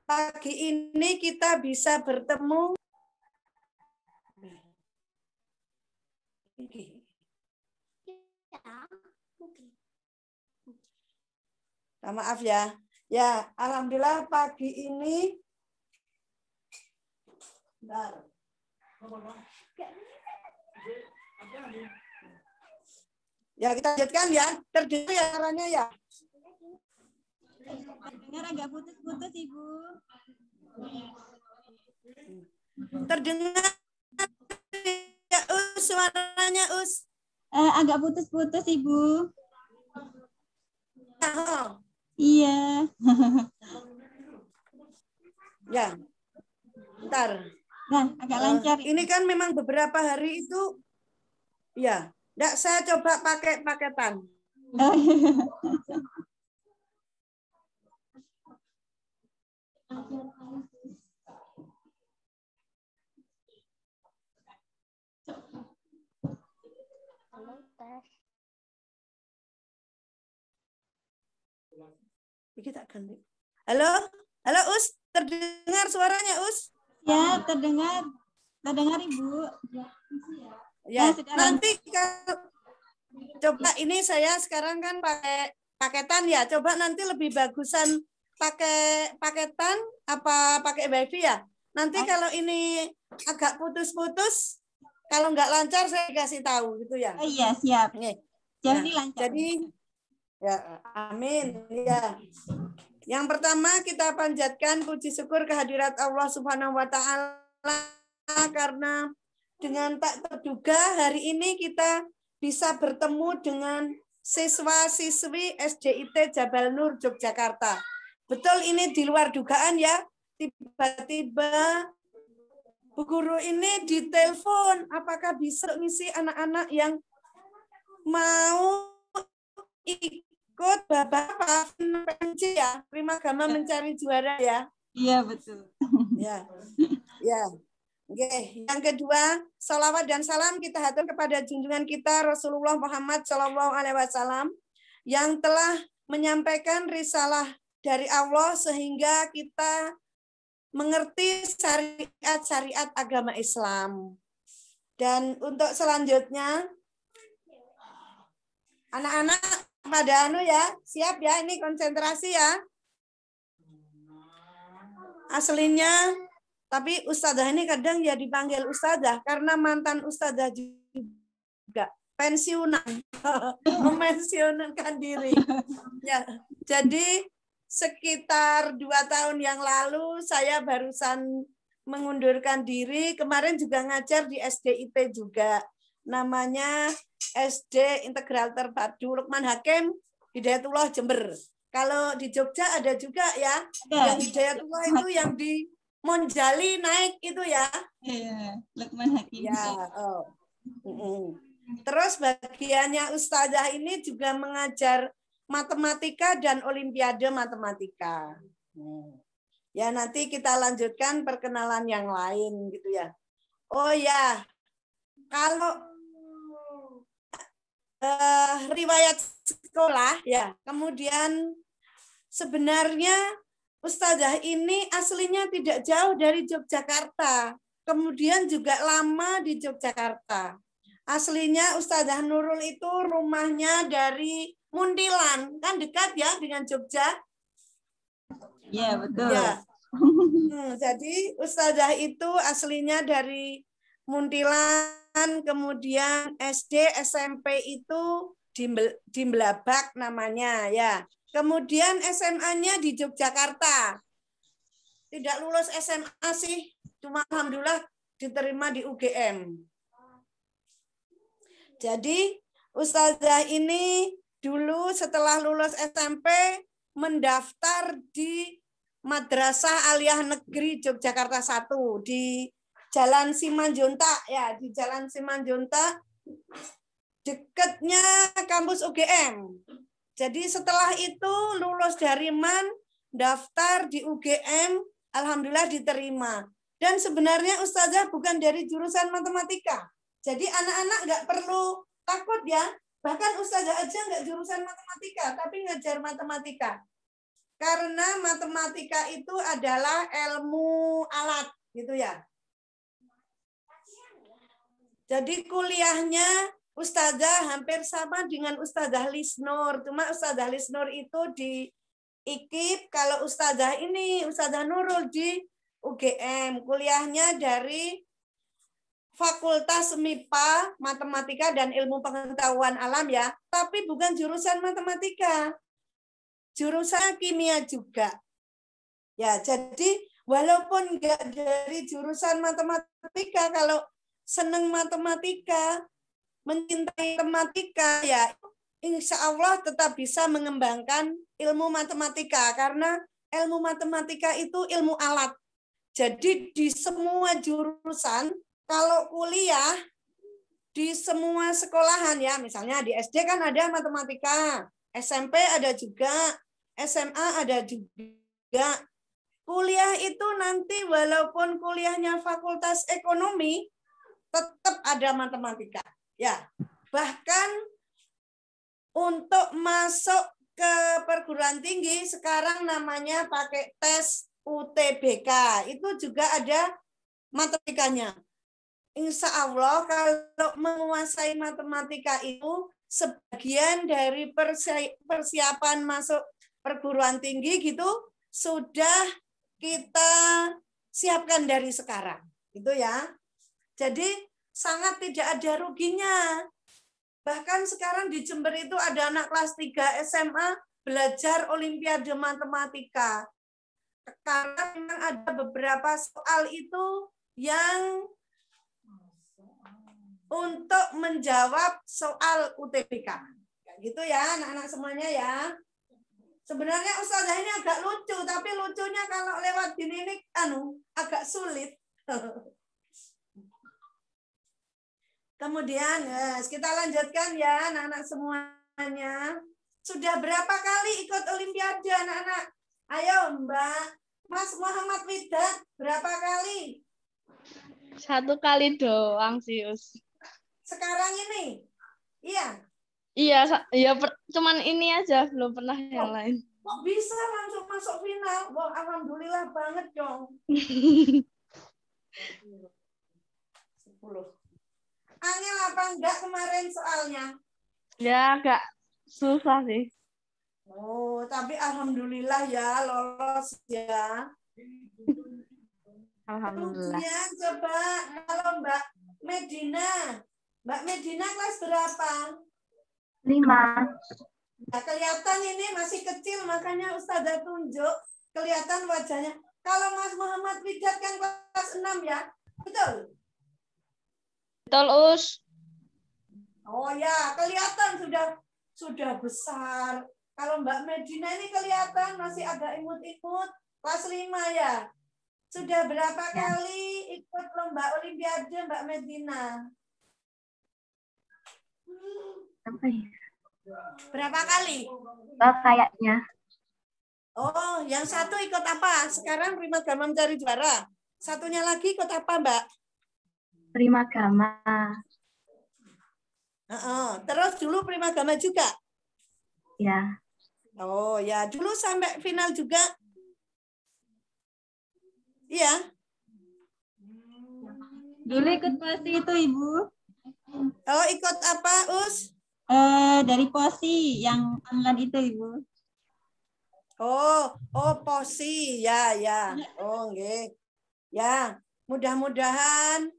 pagi ini kita bisa bertemu. Maaf ya. Ya, alhamdulillah pagi ini. Bentar. Ya, kita lanjutkan ya. Terdengar ya caranya ya. Terdengar agak putus-putus, Ibu. Terdengar ya, suaranya, Us. Agak putus-putus, Ibu. Oh. Iya. Ya. Bentar. Nah, agak lancar. Ini kan memang beberapa hari itu ya. Enggak, saya coba pakai paketan. Kita ganti. Halo, halo Us, terdengar suaranya Us? Ya, terdengar. Terdengar, Ibu. Ya, nanti kalau coba ini saya sekarang kan pakai paketan ya. Coba nanti lebih bagusan pakai paketan apa pakai wifi ya. Nanti kalau ini agak putus-putus, kalau nggak lancar saya kasih tahu gitu ya. Oh iya, siap. Jadi Nah, lancar. jadi ya, amin. Ya. Yang pertama kita panjatkan puji syukur kehadirat Allah Subhanahu wa taala karena dengan tak terduga hari ini kita bisa bertemu dengan siswa-siswi SDIT Jabal Nur Yogyakarta. Betul ini di luar dugaan ya. Tiba-tiba Bu Guru ini ditelepon apakah bisa ngisi anak-anak yang mau ikut Bapak PMJ ya, Prima Gama Mencari Juara ya. Iya, betul. Ya. Ya. Oke, yang kedua, salawat dan salam kita hatur kepada junjungan kita Rasulullah Muhammad SAW yang telah menyampaikan risalah dari Allah sehingga kita mengerti syariat-syariat agama Islam. Dan untuk selanjutnya, anak-anak pada ya, siap ya, ini konsentrasi ya. Aslinya, tapi ustadzah ini kadang ya dipanggil ustadzah karena mantan ustadzah juga pensiunan, memensiunkan diri. Ya, jadi sekitar 2 tahun yang lalu saya barusan mengundurkan diri. Kemarin juga ngajar di SDIT juga. Namanya SD Integral Terpadu Lukman Hakim Hidayatullah Jember. Kalau di Jogja ada juga ya. Yang Hidayatullah itu yang di Monjali naik itu ya. Iya, Lukman Hakim. Ya, Terus bagiannya Ustazah ini juga mengajar matematika dan olimpiade matematika. Ya, nanti kita lanjutkan perkenalan yang lain gitu ya. Oh ya, kalau riwayat sekolah ya, kemudian sebenarnya Ustazah ini aslinya tidak jauh dari Yogyakarta. Kemudian juga lama di Yogyakarta. Aslinya Ustazah Nurul itu rumahnya dari Muntilan, kan dekat ya dengan Jogja. Iya, betul. Ya. Jadi Ustazah itu aslinya dari Muntilan, kemudian SD, SMP itu di Melabak namanya ya. Kemudian SMA-nya di Yogyakarta. Tidak lulus SMA sih, cuma alhamdulillah diterima di UGM. Jadi Ustazah ini dulu setelah lulus SMP mendaftar di Madrasah Aliyah Negeri Yogyakarta 1 di Jalan Simanjuntak ya, di Jalan Simanjuntak dekatnya kampus UGM. Jadi setelah itu lulus dari MAN, daftar di UGM, alhamdulillah diterima. Dan sebenarnya Ustazah bukan dari jurusan matematika. Jadi anak-anak nggak perlu takut ya. Bahkan Ustazah aja nggak jurusan matematika, tapi ngajar matematika. Karena matematika itu adalah ilmu alat, gitu ya. Jadi kuliahnya Ustazah hampir sama dengan Ustazah Lisnur. Cuma Ustazah Lisnur itu di IKIP, kalau Ustazah ini, Ustazah Nurul di UGM. Kuliahnya dari Fakultas MIPA, Matematika dan Ilmu Pengetahuan Alam ya. Tapi bukan jurusan matematika. Jurusan kimia juga. Ya, jadi walaupun enggak dari jurusan matematika, kalau senang matematika, mencintai matematika, ya insya Allah tetap bisa mengembangkan ilmu matematika. Karena ilmu matematika itu ilmu alat. Jadi di semua jurusan, kalau kuliah, di semua sekolahan ya, misalnya di SD kan ada matematika, SMP ada juga, SMA ada juga. Kuliah itu nanti walaupun kuliahnya fakultas ekonomi, tetap ada matematika. Ya, bahkan untuk masuk ke perguruan tinggi sekarang namanya pakai tes UTBK. Itu juga ada matematikanya. Insya Allah kalau menguasai matematika itu sebagian dari persiapan masuk perguruan tinggi gitu sudah kita siapkan dari sekarang. Itu ya. Jadi sangat tidak ada ruginya. Bahkan sekarang di Jember itu ada anak kelas 3 SMA belajar Olimpiade Matematika. Karena memang ada beberapa soal itu yang untuk menjawab soal UTBK. Gitu ya anak-anak semuanya ya. Sebenarnya Ustazah ini agak lucu, tapi lucunya kalau lewat gini ini agak sulit. Kemudian kita lanjutkan ya anak-anak semuanya. Sudah berapa kali ikut Olimpiade anak-anak? Ayo Mbak Mas Muhammad Widat, berapa kali? 1 kali doang sih, Us. Sekarang ini? Iya. Iya, cuman ini aja, belum pernah yang lain. Kok bisa langsung masuk final? Wah, alhamdulillah banget dong. 10. Angel apa enggak kemarin soalnya? Ya, agak susah sih. Oh, tapi alhamdulillah ya lolos ya. Alhamdulillah. Kemudian coba kalau Mbak Medina kelas berapa? 5. Nah, kelihatan ini masih kecil, makanya Ustazah tunjuk. Kelihatan wajahnya. Kalau Mas Muhammad Widat kan kelas 6 ya? Betul? Betul, Us. Oh ya, kelihatan sudah besar. Kalau Mbak Medina ini kelihatan masih agak imut-imut. Kelas 5 ya? Sudah berapa kali ikut lomba Olimpiade Mbak Medina? Apa ya? Berapa kali? Kayaknya. Oh, yang satu ikut apa? Sekarang Prima Gama Mencari Juara. Satunya lagi ikut apa, Mbak? Prima Gama. Terus dulu Prima Gama juga? Ya. Oh, ya. Dulu sampai final juga? Iya. Dulu ikut POSI itu, Ibu. Oh, ikut apa, Us? Dari POSI yang online itu, Ibu. Oh, POSI. Ya. Oh, nggih. Ya, mudah-mudahan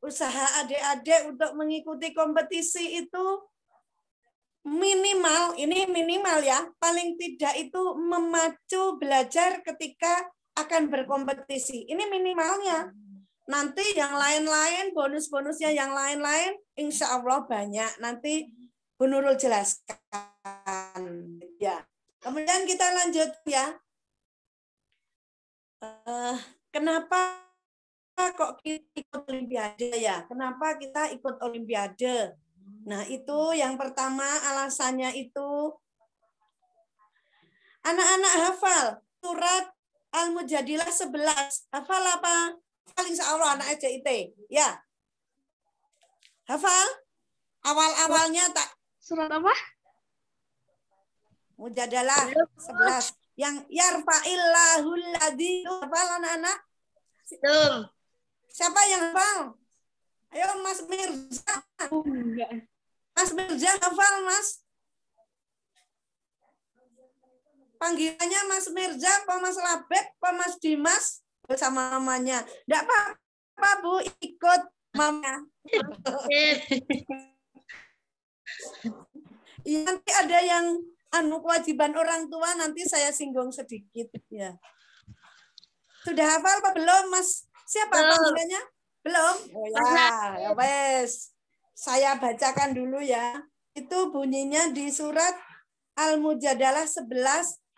usaha adik-adik untuk mengikuti kompetisi itu minimal ya, paling tidak itu memacu belajar ketika akan berkompetisi. Ini minimalnya. Nanti yang lain-lain, bonus-bonusnya yang lain-lain, insya Allah banyak. Nanti Bu Nurul jelaskan. Ya. Kemudian kita lanjut ya. Kenapa kok kita ikut Olimpiade ya? Kenapa kita ikut Olimpiade? Nah, itu yang pertama alasannya itu anak-anak hafal surat Al-Mujadilah 11. Hafal apa? Paling insya Allah anak SJIT. Ya. Hafal? Awal-awalnya tak. Surat apa? Mujadalah 11. Yang yarfa'illahul ladzi, hafal anak-anak? Belum. Siapa yang hafal? Ayo Mas Mirza. Mas Mirza hafal, Mas. Panggilannya Mas Mirza, apa Mas Labib, apa Mas Dimas bersama mamanya. Enggak apa-apa, Bu, ikut mama. Iya, nanti ada yang kewajiban orang tua, nanti saya singgung sedikit ya. Sudah hafal apa belum, Mas? Siapa panggilannya? Belum? Oh ya, ya wes. Saya bacakan dulu ya. Itu bunyinya di surat Al-Mujadalah 11.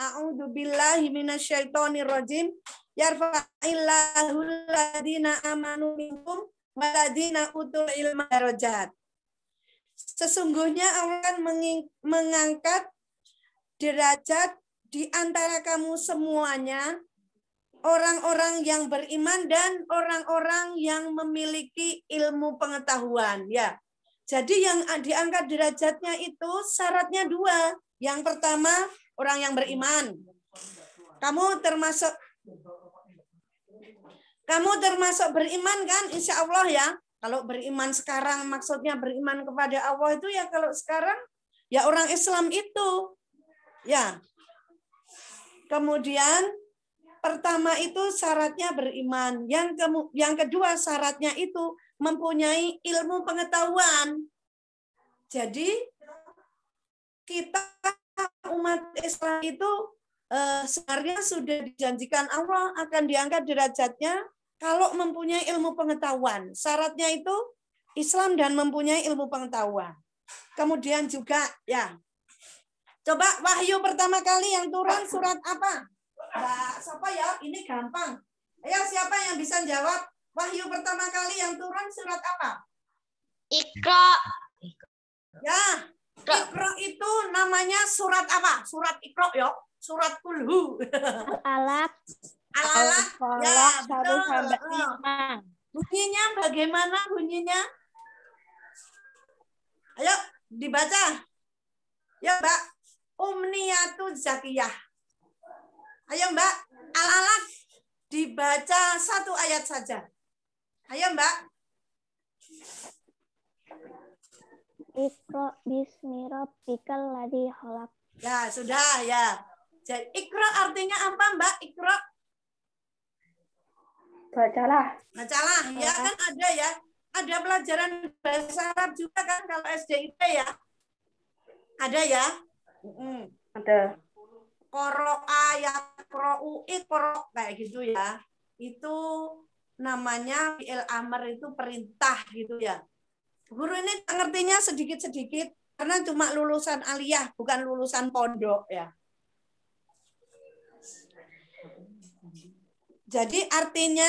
A'udzubillahi minasyaitonirrajim. Yarfa'illahul ladzina amanu minkum waladzina utul ilma darajat. Sesungguhnya Allah akan mengangkat derajat di antara kamu semuanya, orang-orang yang beriman dan orang-orang yang memiliki ilmu pengetahuan. Ya, jadi yang diangkat derajatnya itu syaratnya 2. Yang pertama, orang yang beriman. Kamu termasuk beriman kan? Insya Allah ya. Kalau beriman sekarang maksudnya beriman kepada Allah itu ya kalau sekarang ya orang Islam itu. Ya. Kemudian pertama itu syaratnya beriman. Yang kedua syaratnya itu mempunyai ilmu pengetahuan. Jadi kita umat Islam itu sebenarnya sudah dijanjikan Allah akan diangkat derajatnya kalau mempunyai ilmu pengetahuan. Syaratnya itu Islam dan mempunyai ilmu pengetahuan. Kemudian juga ya. Coba wahyu pertama kali yang turun surat apa? Mbak, siapa ya? Ini gampang. Ayo siapa yang bisa jawab? Wahyu pertama kali yang turun surat apa? Iqra. Ya. Iqra itu namanya surat apa? Surat Iqra ya. Surat Kulhu. Alaq. Alaq. Ya, betul. sampai 5. Bunyinya bagaimana bunyinya? Ayo dibaca. Ya, Mbak. Umniyatu Zakiyah. Ayo, Mbak. Al-Alaq dibaca 1 ayat saja. Ayo, Mbak. Iqra bismi rabbikal ladzi khalaq. Ya, sudah ya. Jadi Iqra artinya apa, Mbak? Iqra? Bacalah. Bacalah, ya kan ada ya. Ada pelajaran bahasa Arab juga kan kalau SDIP ya. Ada ya? Ada. Qoro'a yaqra'u iqra kayak gitu ya. Itu namanya fi'il amr itu perintah gitu ya. Guru ini ngertinya sedikit-sedikit karena cuma lulusan aliyah bukan lulusan pondok ya. Jadi artinya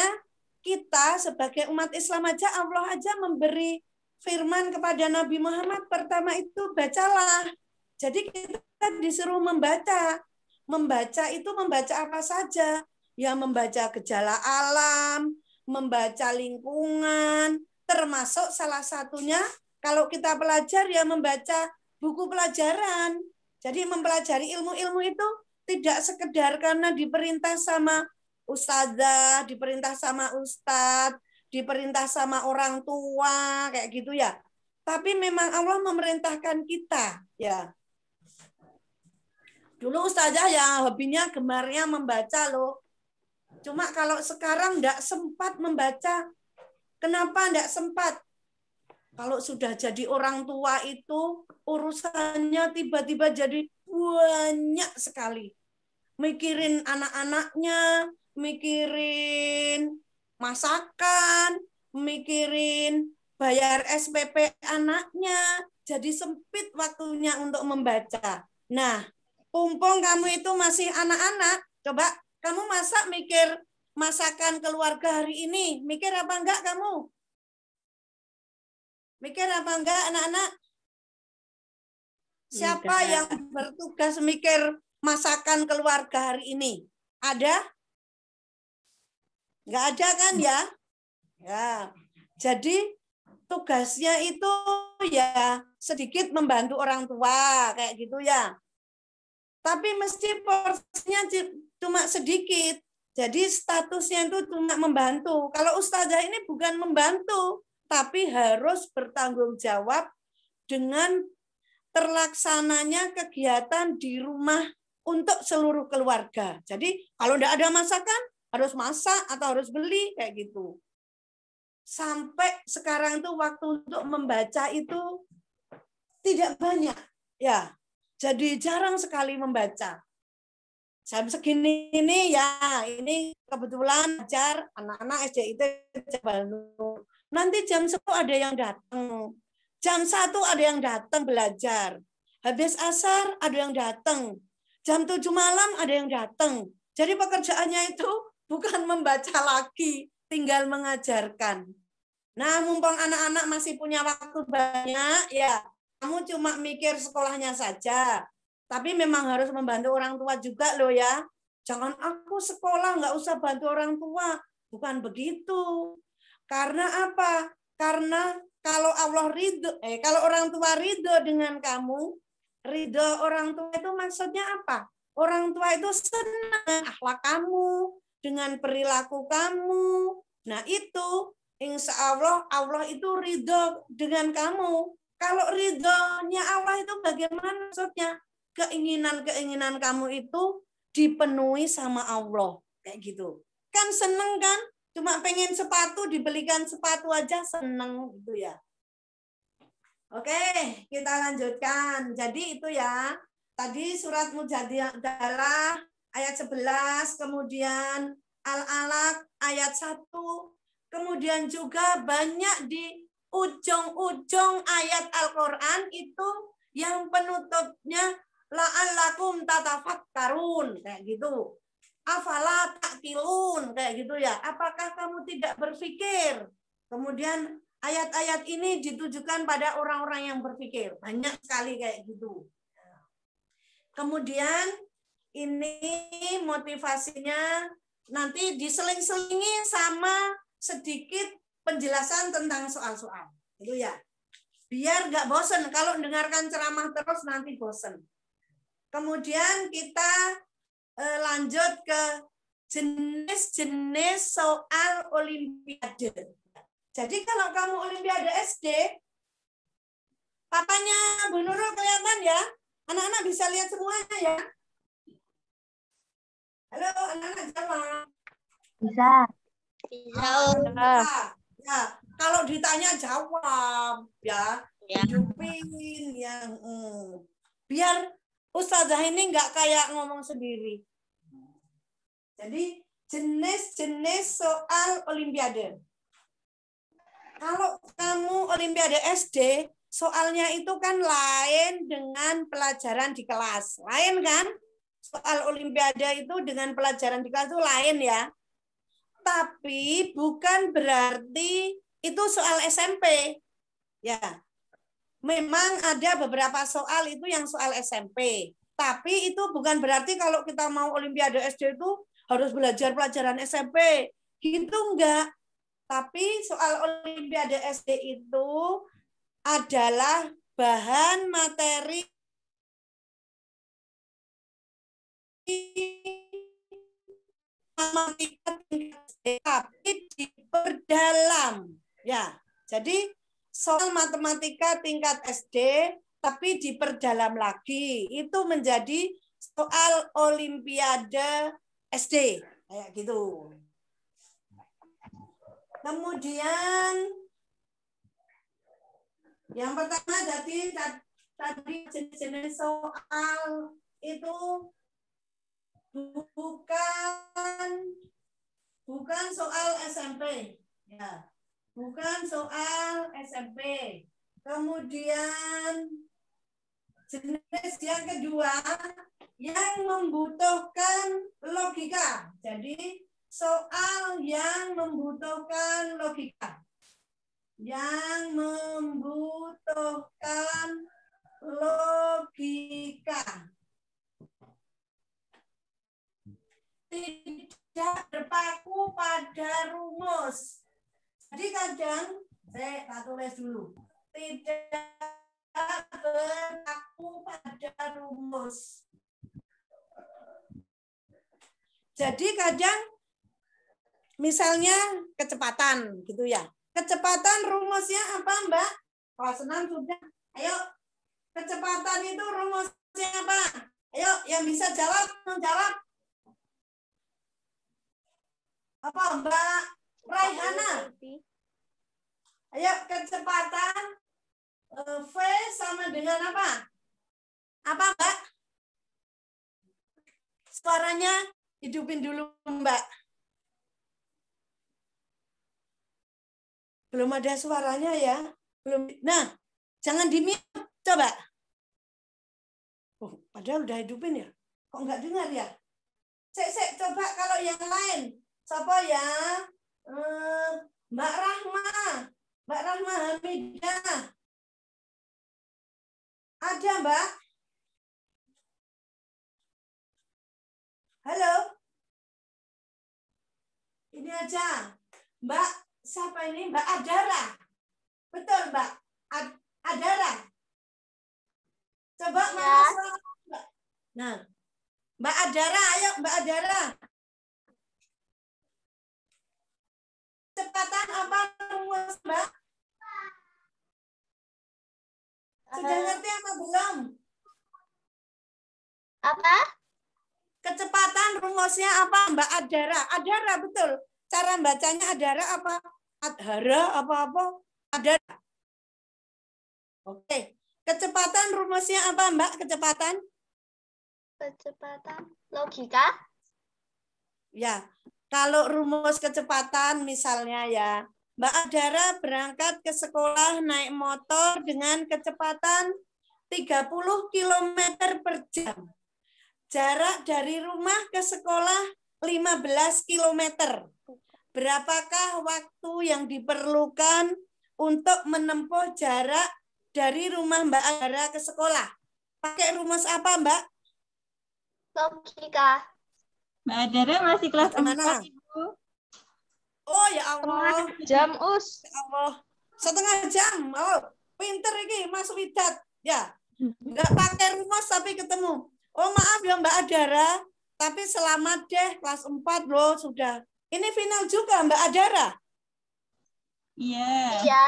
kita sebagai umat Islam aja Allah aja memberi firman kepada Nabi Muhammad pertama itu bacalah. Jadi kita disuruh membaca. Membaca itu membaca apa saja? Ya membaca gejala alam, membaca lingkungan, termasuk salah satunya kalau kita belajar ya membaca buku pelajaran. Jadi mempelajari ilmu-ilmu itu tidak sekedar karena diperintah sama ustazah, diperintah sama ustadz, diperintah sama orang tua kayak gitu ya. Tapi memang Allah memerintahkan kita ya. Dulu ustazah ya hobinya gemarnya membaca loh. Cuma kalau sekarang enggak sempat membaca. Kenapa enggak sempat? Kalau sudah jadi orang tua itu urusannya tiba-tiba jadi banyak sekali. Mikirin anak-anaknya, mikirin masakan, mikirin bayar SPP anaknya. Jadi sempit waktunya untuk membaca. Nah, mumpung kamu itu masih anak-anak, coba kamu masak mikir masakan keluarga hari ini. Mikir apa enggak kamu? Mikir apa enggak anak-anak? Siapa yang bertugas mikir masakan keluarga hari ini? Ada? Enggak ada kan ya? Ya. Jadi tugasnya itu ya sedikit membantu orang tua kayak gitu ya. Tapi mesti porsinya cuma sedikit. Jadi statusnya itu cuma membantu. Kalau ustazah ini bukan membantu, tapi harus bertanggung jawab dengan terlaksananya kegiatan di rumah untuk seluruh keluarga. Jadi kalau tidak ada masakan, harus masak atau harus beli, kayak gitu. Sampai sekarang itu waktu untuk membaca itu tidak banyak. Ya, jadi jarang sekali membaca. Jam segini ini ya, ini kebetulan ajar anak-anak SDIT Jabal Nur. Nanti jam 10 ada yang datang. Jam 1 ada yang datang belajar. Habis asar ada yang datang. Jam 7 malam ada yang datang. Jadi pekerjaannya itu bukan membaca lagi, tinggal mengajarkan. Nah, mumpung anak-anak masih punya waktu banyak, ya kamu cuma mikir sekolahnya saja. Tapi memang harus membantu orang tua juga loh ya. Jangan aku sekolah nggak usah bantu orang tua. Bukan begitu. Karena apa? Karena kalau Allah ridho, kalau orang tua ridho dengan kamu, ridho orang tua itu maksudnya apa? Orang tua itu senang dengan akhlak kamu, dengan perilaku kamu. Nah itu, insya Allah, Allah itu ridho dengan kamu. Kalau ridhonya Allah itu bagaimana maksudnya? Keinginan-keinginan kamu itu dipenuhi sama Allah. Kayak gitu. Kan seneng kan? Cuma pengen sepatu, dibelikan sepatu aja seneng gitu ya. Oke, kita lanjutkan. Jadi itu ya. Tadi surat Mujadalah ayat 11, kemudian Al-Alaq ayat 1, kemudian juga banyak di ujung-ujung ayat Al-Qur'an itu yang penutupnya la'allakum tatafakkarun, kayak gitu. Afala ta'qilun, kayak gitu ya. Apakah kamu tidak berpikir? Kemudian ayat-ayat ini ditujukan pada orang-orang yang berpikir. Banyak sekali kayak gitu. Kemudian ini motivasinya nanti diseling-selingi sama sedikit penjelasan tentang soal-soal. Itu ya. Biar nggak bosen. Kalau mendengarkan ceramah terus nanti bosen. Kemudian kita lanjut ke jenis-jenis soal olimpiade. Jadi kalau kamu olimpiade SD, papanya Bu Nurul kelihatan ya? Anak-anak bisa lihat semuanya ya? Halo, anak-anak jawab. Bisa. Bisa. Ya, kalau ditanya jawab ya. Hidupin yang biar ustazah ini nggak kayak ngomong sendiri. Jadi jenis-jenis soal olimpiade. Kalau kamu olimpiade SD, soalnya itu kan lain dengan pelajaran di kelas. Lain kan? Soal olimpiade itu dengan pelajaran di kelas itu lain ya. Tapi bukan berarti itu soal SMP. Ya. Memang ada beberapa soal itu yang soal SMP. Tapi itu bukan berarti kalau kita mau olimpiade SD itu harus belajar pelajaran SMP. Gitu enggak. Tapi soal olimpiade SD itu adalah bahan materi matematika tapi diperdalam. Ya, jadi soal matematika tingkat SD tapi diperdalam lagi. Itu menjadi soal olimpiade SD kayak gitu. Kemudian yang pertama tadi jenis soal itu bukan soal SMP, ya, bukan soal SMP. Kemudian jenis yang kedua yang membutuhkan logika. Jadi soal yang membutuhkan logika. Yang membutuhkan logika. Tidak berpaku pada rumus. Jadi kadang, saya tulis dulu. Tidak berpaku pada rumus. Jadi kadang misalnya kecepatan gitu ya. Kecepatan rumusnya apa, Mbak? Kelas 6 sudah. Ayo, kecepatan itu rumusnya apa? Ayo, yang bisa jawab, jawab. Apa, Mbak Raihana? Ayo, kecepatan V sama dengan apa? Apa, Mbak? Suaranya hidupin dulu, Mbak. Belum ada suaranya ya. Belum. Nah, jangan di-mute, coba. Oh, padahal udah hidupin ya. Kok nggak dengar ya? Sek, coba kalau yang lain. Siapa ya? Mbak Rahma. Mbak Rahma Hamidah. Ada, Mbak? Halo? Ini aja. Mbak, siapa ini? Mbak Adara. Betul, Mbak. Adara. Coba mana suara Mbak. Nah, Mbak Adara, ayo Mbak Adara. Kecepatan apa rumus, Mbak? Sudah ngerti apa belum? Apa? Kecepatan rumusnya apa, Mbak Adara? Adara, betul. Cara bacanya Adara apa? Adhara apa-apa? Adara. Oke. Kecepatan rumusnya apa, Mbak? Kecepatan? Kecepatan logika? Ya. Kalau rumus kecepatan misalnya ya, Mbak Adara berangkat ke sekolah naik motor dengan kecepatan 30 km per jam. Jarak dari rumah ke sekolah 15 km. Berapakah waktu yang diperlukan untuk menempuh jarak dari rumah Mbak Adara ke sekolah? Pakai rumus apa, Mbak? Logika. Mbak Adara masih kelas 4, Bagaimana? Ibu. Oh ya Allah. Jam us. Ya Allah. Setengah jam. Oh, pinter ini Mas Widat. Ya. Enggak pakai rumus tapi ketemu. Oh maaf ya Mbak Adara. Tapi selamat deh kelas 4 loh sudah. Ini final juga Mbak Adara. Iya. Iya.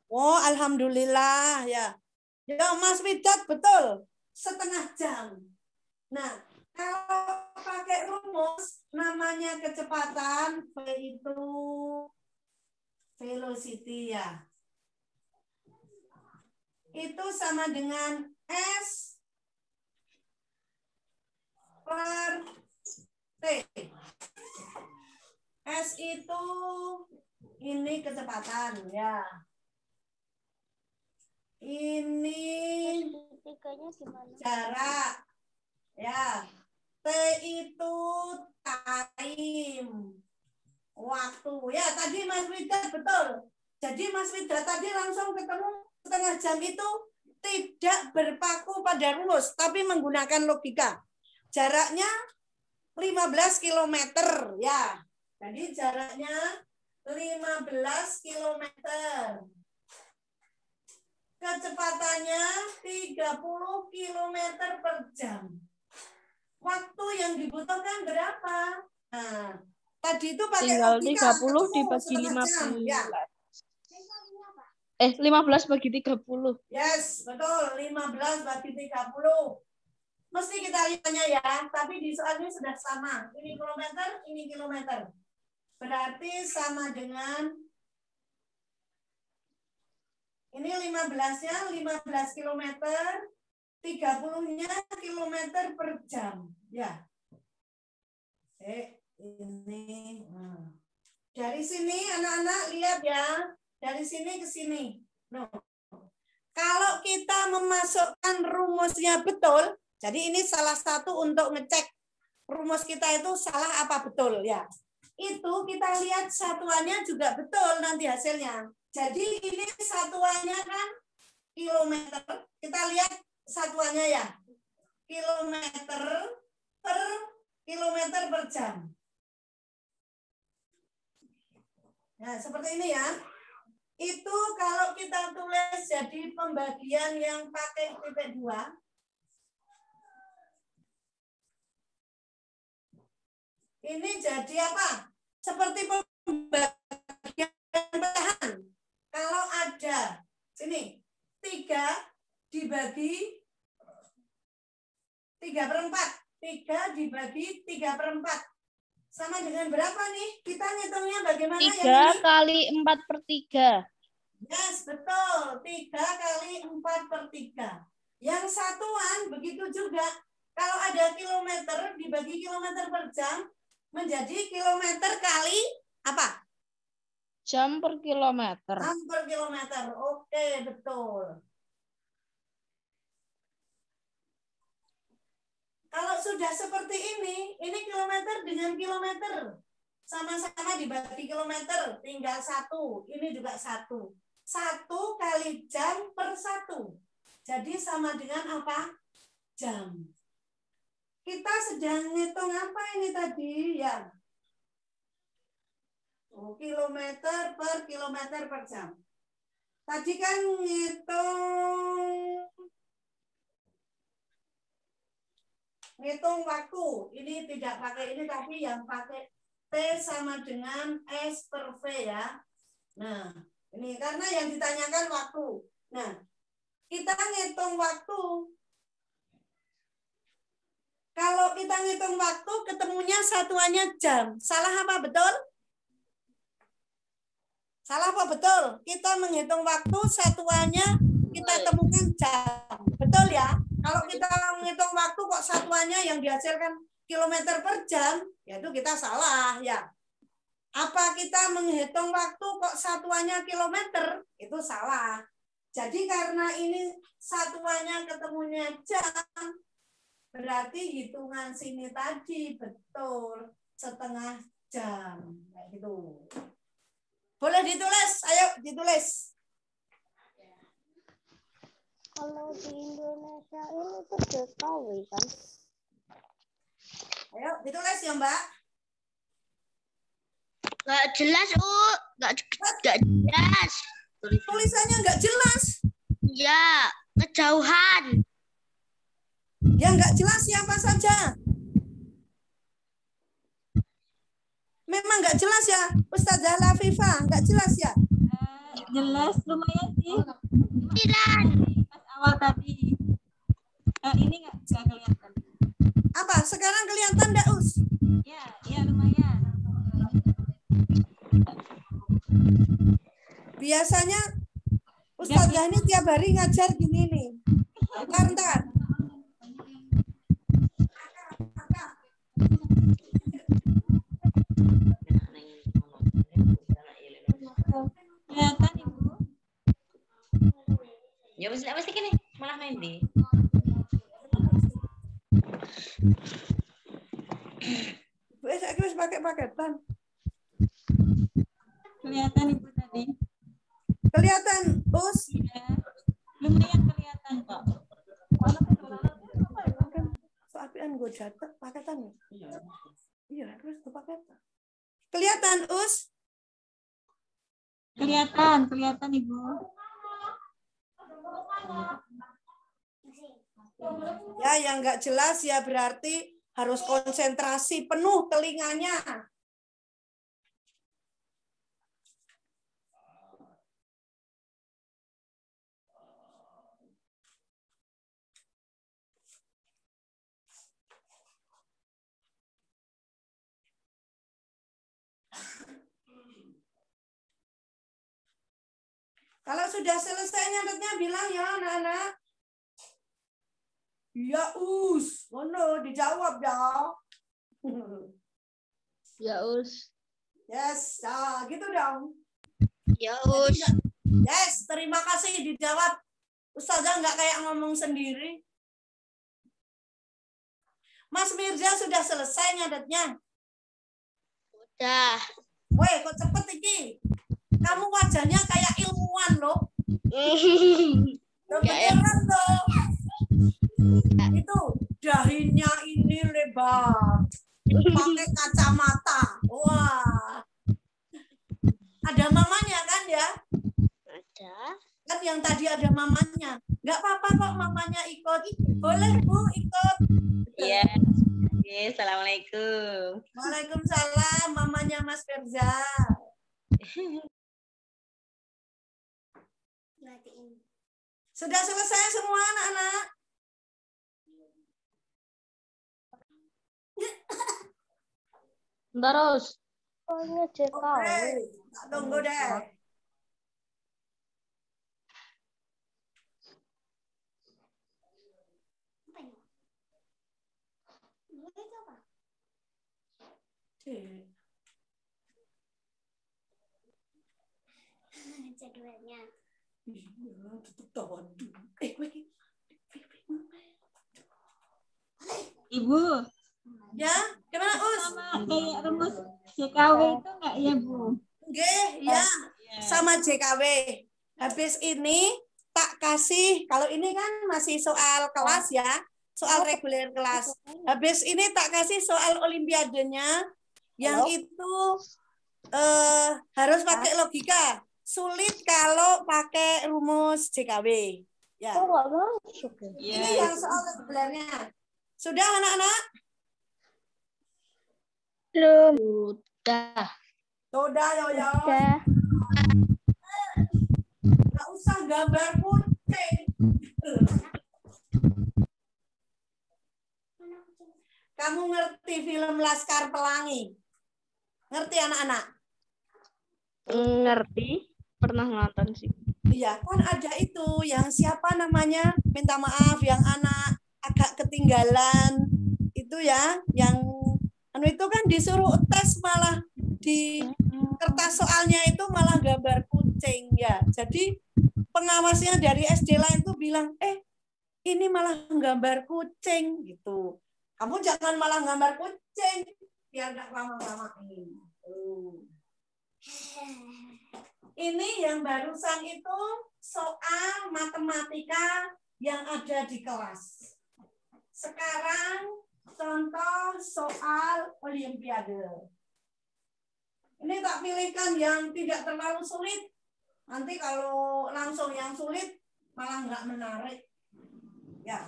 Oh alhamdulillah ya. Ya Mas Widat betul. Setengah jam. Nah kalau pakai rumus namanya kecepatan V itu velocity ya. Itu sama dengan S per T. S itu ini kecepatan ya. Ini Segitiganya gimana? jarak ya. T itu time. Waktu. Ya, tadi Mas Widat betul. Jadi Mas Widat tadi langsung ketemu setengah jam itu tidak berpaku pada rumus, tapi menggunakan logika. Jaraknya 15 km ya. Jadi jaraknya 15 km. Kecepatannya 30 km per jam. Waktu yang dibutuhkan berapa? Nah, tadi itu pakai Tinggal logika. 30 dibagi setengah jam, 15. ya. 15 bagi 30. Yes, betul. 15 bagi 30. Mesti kita lihatnya ya, tapi di soalnya sudah sama. Ini kilometer, ini kilometer. Berarti sama dengan ini 15-nya 15 km, 30-nya kilometer per jam. Ya. Ini. Dari sini anak-anak lihat ya. Dari sini ke sini. No. Kalau kita memasukkan rumusnya betul, jadi ini salah satu untuk ngecek rumus kita itu salah apa betul ya. Itu kita lihat satuannya juga betul nanti hasilnya. Jadi ini satuannya kan kilometer. Kita lihat satuannya ya. Kilometer per jam. Nah, seperti ini ya. Itu kalau kita tulis jadi pembagian yang pakai titik 2. Ini jadi apa? Seperti pembagian pecahan. Kalau ada sini 3 dibagi 3/4. 3 dibagi 3/4. Sama dengan berapa nih? Kita ngitungnya bagaimana 3 kali 4/3. Yes, betul. 3 kali 4/3. Yang satuan begitu juga. Kalau ada kilometer dibagi kilometer per jam menjadi kilometer kali apa? Jam per kilometer. Jam per kilometer. Oke, betul. Kalau sudah seperti ini kilometer dengan kilometer. Sama-sama dibagi kilometer, tinggal 1. Ini juga 1. 1 kali jam per 1. Jadi sama dengan apa? Jam. Kita sedang ngitung apa ini tadi? Ya. Kilometer per jam. Tadi kan ngitung waktu. Ini tidak pakai ini, tapi yang pakai T sama dengan S per V ya. Nah, ini karena yang ditanyakan waktu. Nah, kita ngitung waktu. Kalau kita ngitung waktu, ketemunya satuannya jam. Salah apa betul? Salah apa betul? Kita menghitung waktu, satuannya kita temukan jam. Betul ya? Kalau kita menghitung waktu kok satuannya yang dihasilkan kilometer per jam, yaitu kita salah ya. Apa kita menghitung waktu kok satuannya kilometer? Itu salah. Jadi karena ini satuannya ketemunya jam, berarti hitungan sini tadi betul setengah jam. Kayak gitu. Boleh ditulis, ayo ditulis. Kalau di Indonesia ini tuh Jokowi kan? Ayo ditulis ya Mbak. Nggak jelas, nggak jelas. Tulisannya nggak jelas. Ya, kejauhan. Yang nggak jelas siapa saja? Memang nggak jelas ya, Ustazah Lafifah, nggak jelas ya? Jelas lumayan sih. Tidak. Pas awal tadi. Ini nggak kelihatan. Apa? Sekarang kelihatan nggak Us? Ya lumayan. Biasanya Ustazah ini tiap hari ngajar gini nih. Ntar. Kelihatan Ibu. Ya mesti gini, malah main di. Saya harus pakai paketan. Kelihatan Ibu tadi. Kelihatan, Us? Ya. Lumayan kelihatan kok. Soapian gue jatuh paketan. Iya, terus tuh paketan. Kelihatan, Us? Kelihatan Ibu. Ya, yang nggak jelas ya berarti harus konsentrasi penuh telinganya. Kalau sudah selesai nyatetnya bilang ya anak-anak. Ya Us, dijawab ya. Ya Us. Yes, nah, gitu dong. Ya, Us. Yes, terima kasih dijawab. Ustazah nggak kayak ngomong sendiri. Mas Mirza sudah selesai nyatetnya. Udah. Woi, kok cepet iki? Kamu wajahnya kayak ilmuwan loh. Beneran loh. Itu dahinya ini lebar. Pakai kacamata. Wah. Ada mamanya kan ya? Ada. Kan yang tadi ada mamanya. Nggak apa-apa kok mamanya ikut. Boleh Bu ikut. Iya. Oke, assalamualaikum. Waalaikumsalam, mamanya Mas Firza. Sudah selesai semua anak-anak? Terus. Pokoknya JKW. Oke, tak tunggu deh. Jadwalnya. Iya, tutup tahun dulu. Ibu, Ya, gimana Us? sama kayak rumus JKW itu enggak ya, Bu? Nggih, ya, sama JKW. Habis ini tak kasih, kalau ini kan masih soal kelas ya, soal reguler kelas. Habis ini tak kasih soal olimpiadenya, yang itu harus pakai logika. Sulit kalau pakai rumus JKW. Ya. Kok nggak masuk ya? Ini yang soal regulernya. Sudah anak-anak? Belum. Udah. Sudah, ya. Udah. Nggak usah gambar kucing. Kamu ngerti film Laskar Pelangi? Ngerti anak-anak? Ngerti? Pernah nonton sih. Iya, kan ada itu yang siapa namanya? Minta maaf, yang anak agak ketinggalan itu ya, yang itu kan disuruh tes malah di kertas soalnya itu malah gambar kucing ya. Jadi pengawasnya dari SD lain tuh bilang, ini malah gambar kucing gitu. Kamu jangan malah gambar kucing biar nggak lama-lamain. Ini yang barusan itu soal matematika yang ada di kelas. Sekarang contoh soal olimpiade. Ini tak pilihkan yang tidak terlalu sulit. Nanti kalau langsung yang sulit malah nggak menarik. Ya.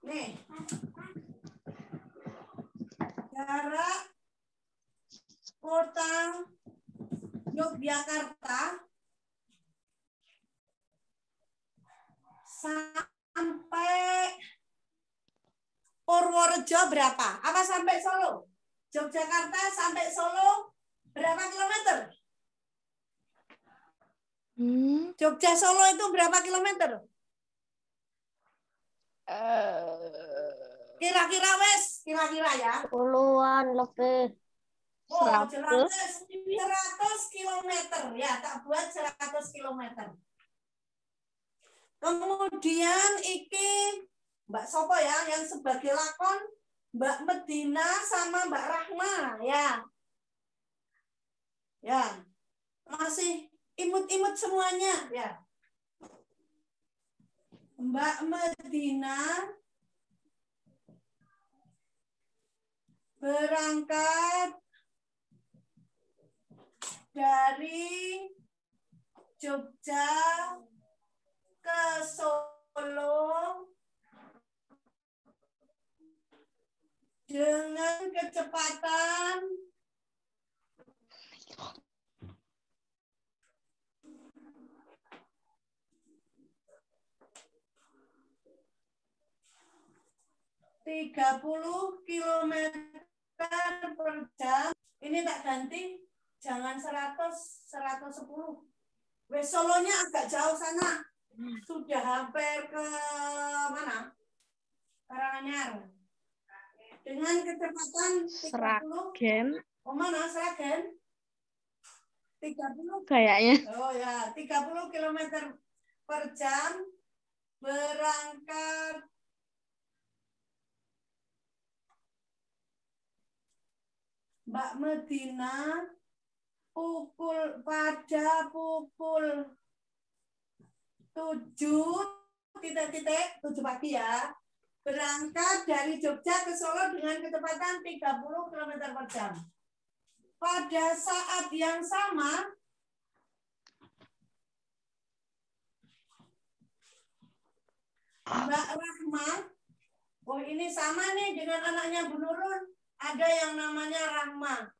Nih. Jarak kota Yogyakarta sampai Purworejo berapa? Apa sampai Solo? Yogyakarta sampai Solo berapa kilometer? Jogja Solo itu berapa kilometer? Kira-kira wes, kira-kira ya. Puluhan lebih. Oh, 100 kilometer ya, tak buat 100 kilometer. Kemudian iki Mbak Sopo ya, yang sebagai lakon Mbak Medina sama Mbak Rahma ya. Ya. Masih imut-imut semuanya ya. Mbak Medina berangkat dari Jogja ke Solo dengan kecepatan 30 km per jam. Ini tak ganti, jangan 100, 110. Wes Solonya agak jauh sana. Sudah hampir ke mana? Karanganyar. Dengan kecepatan 30. Sragen. Oh mana Sragen? 30. Kayaknya. Oh ya, 30 km per jam berangkat Mbak Medina pada pukul 7 pagi ya. Berangkat dari Jogja ke Solo dengan kecepatan 30 km per jam. Pada saat yang sama, sama nih dengan anaknya Bu Nurul. Ada yang namanya Rahma.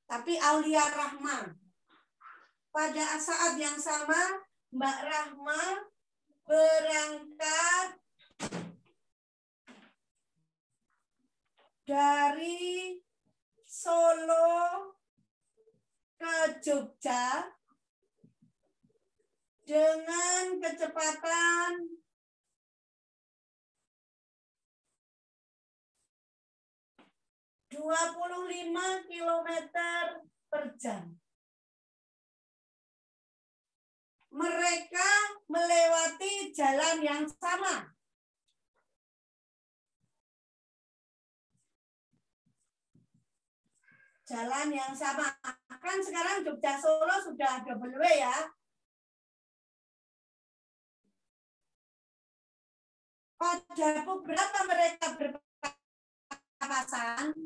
Tapi Aulia Rahma. Pada saat yang sama, Mbak Rahma berangkat dari Solo ke Jogja dengan kecepatan 25 km per jam. Mereka melewati jalan yang sama. Jalan yang sama. Kan sekarang Jogja Solo sudah double way ya. Pada beberapa mereka berpapasan,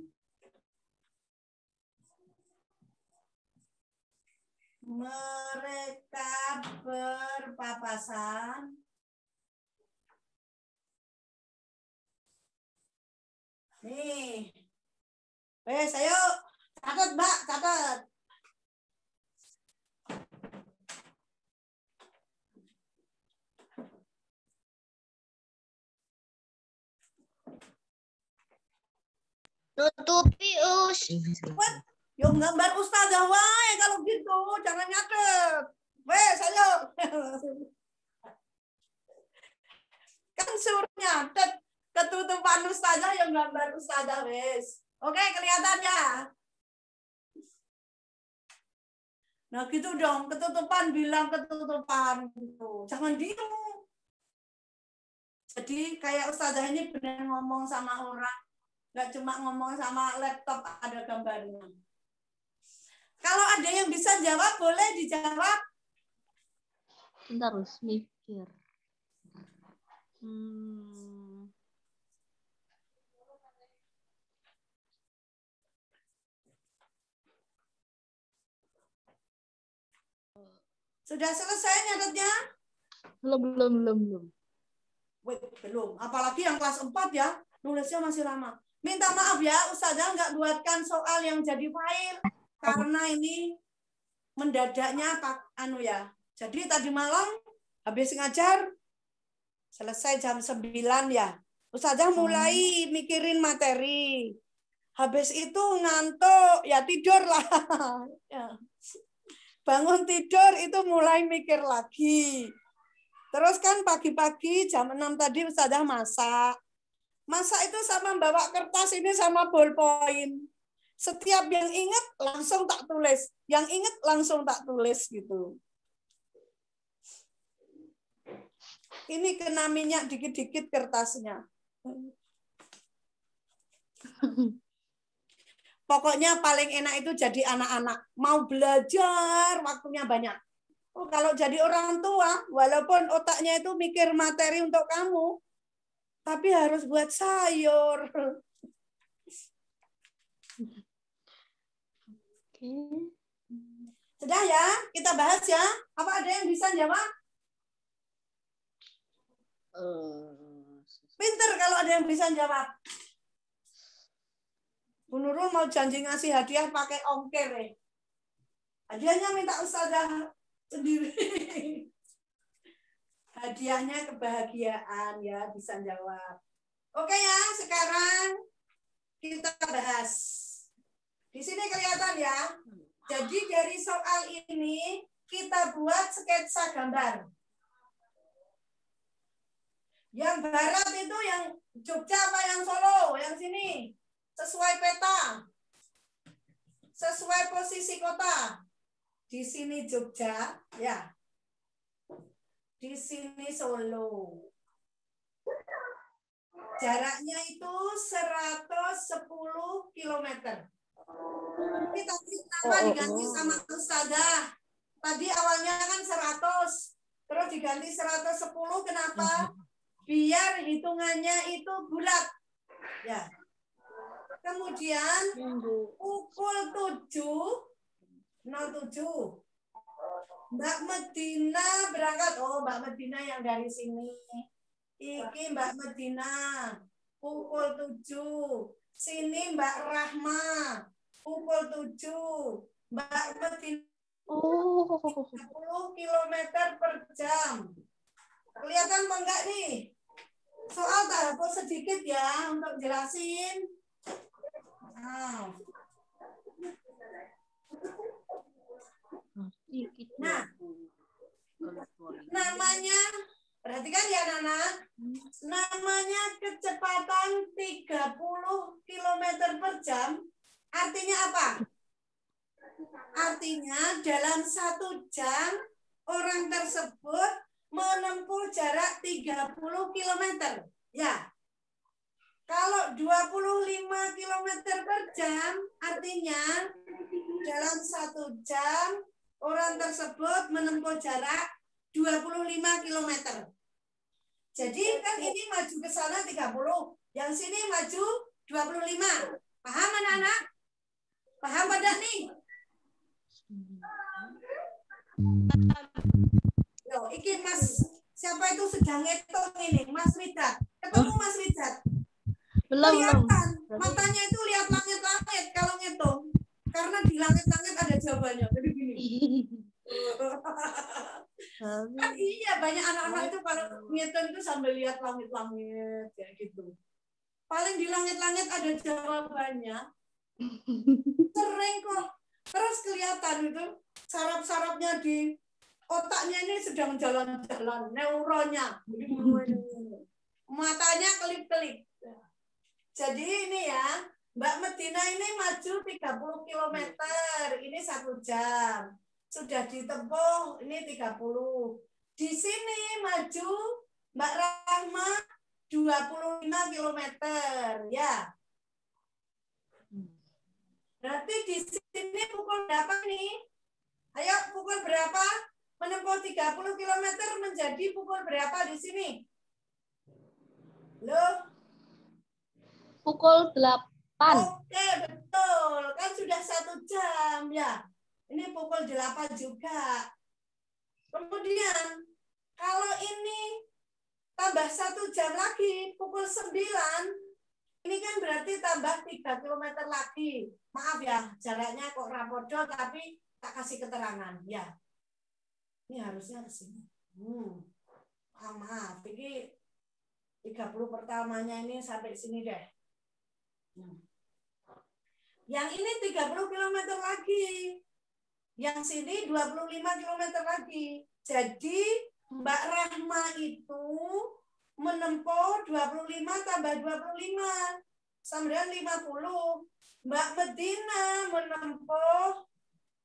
nih. Wes, ayo catat, Mbak, catat. Tutupi us. Yo gambar ustazah wae kalau gitu, jangan nyatet. Wes, ayo. Kan suruh nyatet ketutupan ustazah yang gambar ustazah wes. Oke, kelihatan ya? Nah gitu dong, ketutupan bilang ketutupan gitu. Jangan diem. Jadi kayak ustazah ini benar ngomong sama orang, nggak cuma ngomong sama laptop ada gambarnya. Kalau ada yang bisa jawab, boleh dijawab. Bentar, harus mikir. Sudah selesai nyatetnya? Belum. Wait, belum. Apalagi yang kelas 4 ya, nulisnya masih lama. Minta maaf ya, Ustazah nggak buatkan soal yang jadi file. Karena ini mendadaknya anu ya. Jadi tadi malam habis ngajar, selesai jam 9 ya. Ustazah mulai mikirin materi. Habis itu ngantuk, ya tidur lah. Ya. Bangun tidur itu mulai mikir lagi. Terus kan pagi-pagi jam 6 tadi Ustazah masak. Masak itu sama bawa kertas ini sama ballpoint. Setiap yang ingat langsung tak tulis. Yang ingat langsung tak tulis gitu. Ini kena minyak dikit-dikit kertasnya. Pokoknya paling enak itu jadi anak-anak. Mau belajar, waktunya banyak. Oh, kalau jadi orang tua, walaupun otaknya itu mikir materi untuk kamu, tapi harus buat sayur. Oke. Sudah ya, kita bahas ya. Apa ada yang bisa jawab? Pinter kalau ada yang bisa jawab. Bu Nurul mau janji ngasih hadiah pakai ongkir ya. Hadiahnya minta Ustazah sendiri. Hadiahnya kebahagiaan ya, bisa jawab. Oke ya, sekarang kita bahas. Di sini kelihatan ya. Jadi dari soal ini kita buat sketsa gambar. Yang barat itu yang Jogja apa yang Solo? Yang sini. Sesuai peta. Sesuai posisi kota. Di sini Jogja, ya. Di sini Solo. Jaraknya itu 110 km. Ini tadi kenapa diganti sama Ustazah? Tadi awalnya kan 100. Terus diganti 110, kenapa? Biar hitungannya itu bulat. Ya. Kemudian pukul 7.07 Mbak Medina berangkat. Oh, Mbak Medina yang dari sini. Iki Mbak Medina. pukul 7. Sini Mbak Rahma, pukul 7. Mbak Medina, 30 km per jam. Kelihatan apa enggak nih? Soal tak hapus sedikit ya untuk jelasin. Nah, namanya, perhatikan ya anak-anak, namanya kecepatan 30 km per jam, artinya apa? Artinya dalam 1 jam orang tersebut menempuh jarak 30 km. Ya. Kalau 25 km per jam, artinya dalam 1 jam orang tersebut menempuh jarak 25 km. Jadi kan ini maju ke sana 30, yang sini maju 25. Paham anak-anak? Paham pada nih? Yo, iki Mas, siapa itu sedang ngitung ini? Mas Widat. Ketemu Mas Widat? Belum. Kelihatan, matanya itu lihat langit-langit kalau ngitung. Karena di langit-langit ada jawabannya. Jadi gini. Kan iya, banyak anak-anak itu kalau ngitung itu sambil lihat langit-langit kayak gitu. Paling di langit-langit ada jawabannya. Sering kok. Terus kelihatan itu saraf-sarafnya di otaknya ini sedang jalan-jalan, neuronnya. Matanya kelip-kelip. Jadi ini ya, Mbak Medina ini maju 30 km. Ini 1 jam. Sudah ditempuh, ini 30. Di sini maju Mbak Rahma 25 km. Ya. Berarti di sini pukul berapa nih? Ayo, pukul berapa? Menempuh 30 km menjadi pukul berapa di sini? Loh? Pukul 8. Oke, betul. Kan sudah 1 jam ya. Ini pukul 8 juga. Kemudian, kalau ini tambah 1 jam lagi, pukul 9, ini kan berarti tambah 3 km lagi. Maaf ya, jaraknya kok rapodo, tapi tak kasih keterangan. Ya, ini harusnya ke sini. Maaf, ini 30 pertamanya ini sampai sini deh. Yang ini 30 km lagi. Yang sini 25 km lagi. Jadi Mbak Rahma itu menempuh 25 tambah 25 sama dengan 50. Mbak Medina menempuh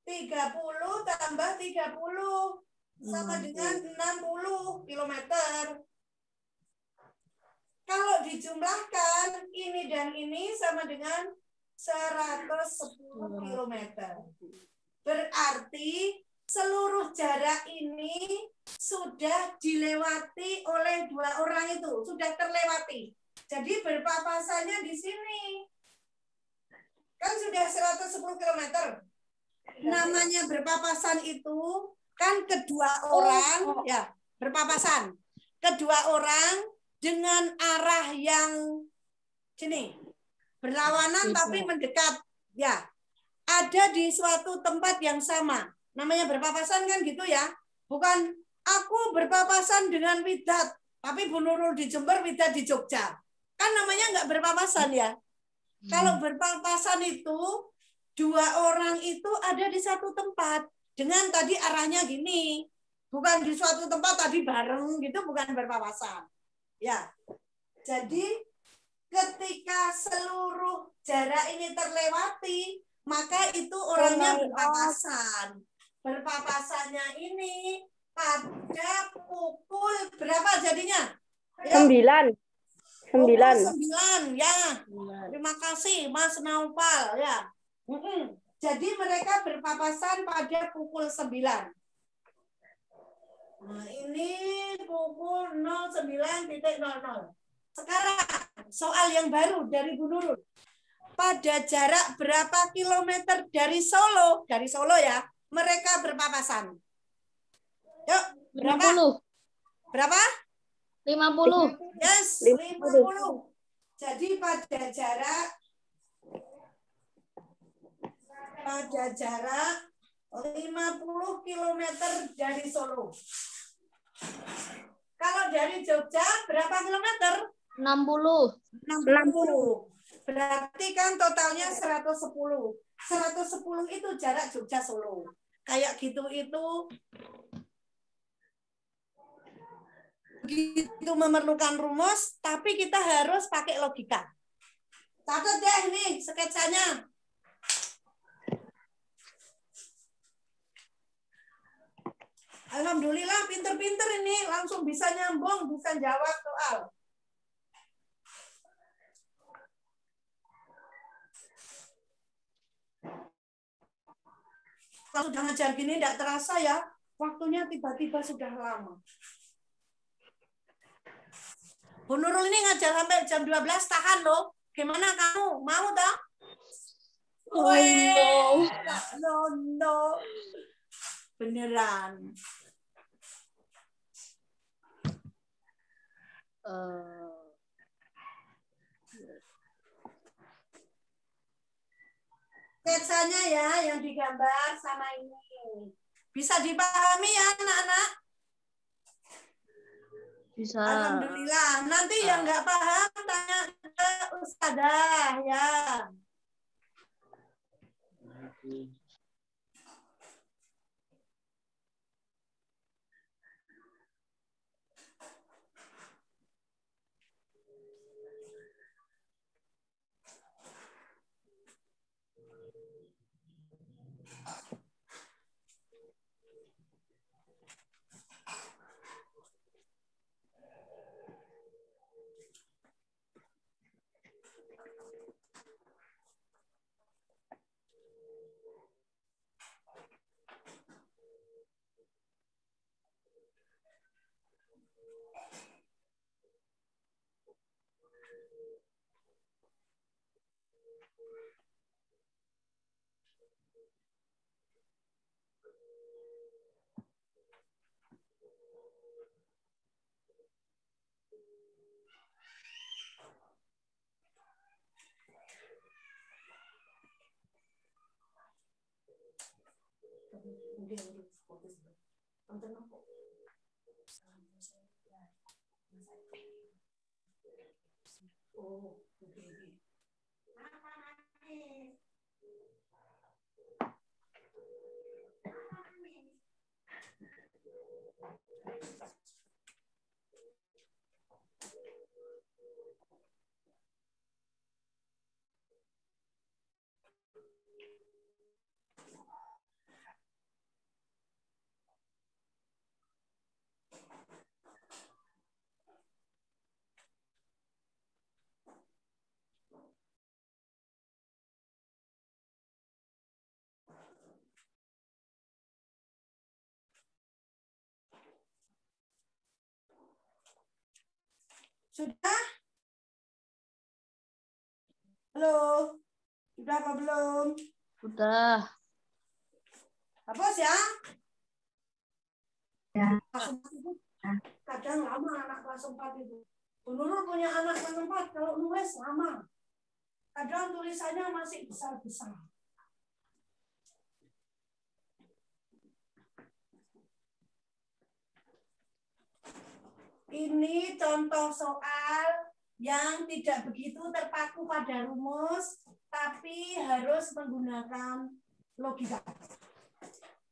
30 tambah 30 sama dengan 60 km. Kalau dijumlahkan ini dan ini sama dengan 110 km. Berarti seluruh jarak ini sudah dilewati oleh 2 orang itu, sudah terlewati. Jadi berpapasannya di sini. Kan sudah 110 km. Namanya berpapasan itu kan kedua orang ya, berpapasan. Kedua orang dengan arah yang sini. Berlawanan tapi mendekat. Ya. Ada di suatu tempat yang sama. Namanya berpapasan kan gitu ya. Bukan aku berpapasan dengan Widat, tapi Bu Nurul di Jember, Widat di Jogja. Kan namanya nggak berpapasan ya. Kalau berpapasan itu 2 orang itu ada di satu tempat. Dengan tadi arahnya gini. Bukan di suatu tempat tadi bareng gitu, bukan berpapasan. Ya. Jadi ketika seluruh jarak ini terlewati, maka itu orangnya berpapasan. Berpapasannya ini pada pukul berapa jadinya? 9. 9 ya. Terima kasih Mas Naufal ya. Jadi mereka berpapasan pada pukul 9. Nah, ini pukul 09.00. Sekarang soal yang baru dari Bu Nurul. Pada jarak berapa kilometer dari Solo ya, mereka berpapasan. Yuk, berapa? 50. Berapa? 50. Yes, 50. Jadi pada jarak 50 km dari Solo. Kalau dari Jogja berapa kilometer? 60. 60. Berarti kan totalnya 110. 110 itu jarak Jogja Solo. Kayak gitu itu begitu memerlukan rumus, tapi kita harus pakai logika. Catat ya ini sketsanya. Alhamdulillah pinter-pinter ini langsung bisa nyambung, bisa jawab soal. Kalau sudah ngajar gini tidak terasa ya, waktunya tiba-tiba sudah lama. Bu Nurul ini ngajar sampai jam 12 tahan loh. Gimana kamu? Mau tak? No. Beneran. Sketsanya ya yang digambar sama ini. Bisa dipahami ya anak-anak? Bisa. Alhamdulillah. Nanti yang nggak paham tanya ke Ustadzah ya. Sudah? Halo? Sudah apa belum? Sudah. Hapus ya? Ya. Kadang lama anak kelas 4 itu. Bu Nurul punya anak kelas 4, kalau nulis lama. Kadang tulisannya masih besar-besar. Ini contoh soal yang tidak begitu terpaku pada rumus, tapi harus menggunakan logika.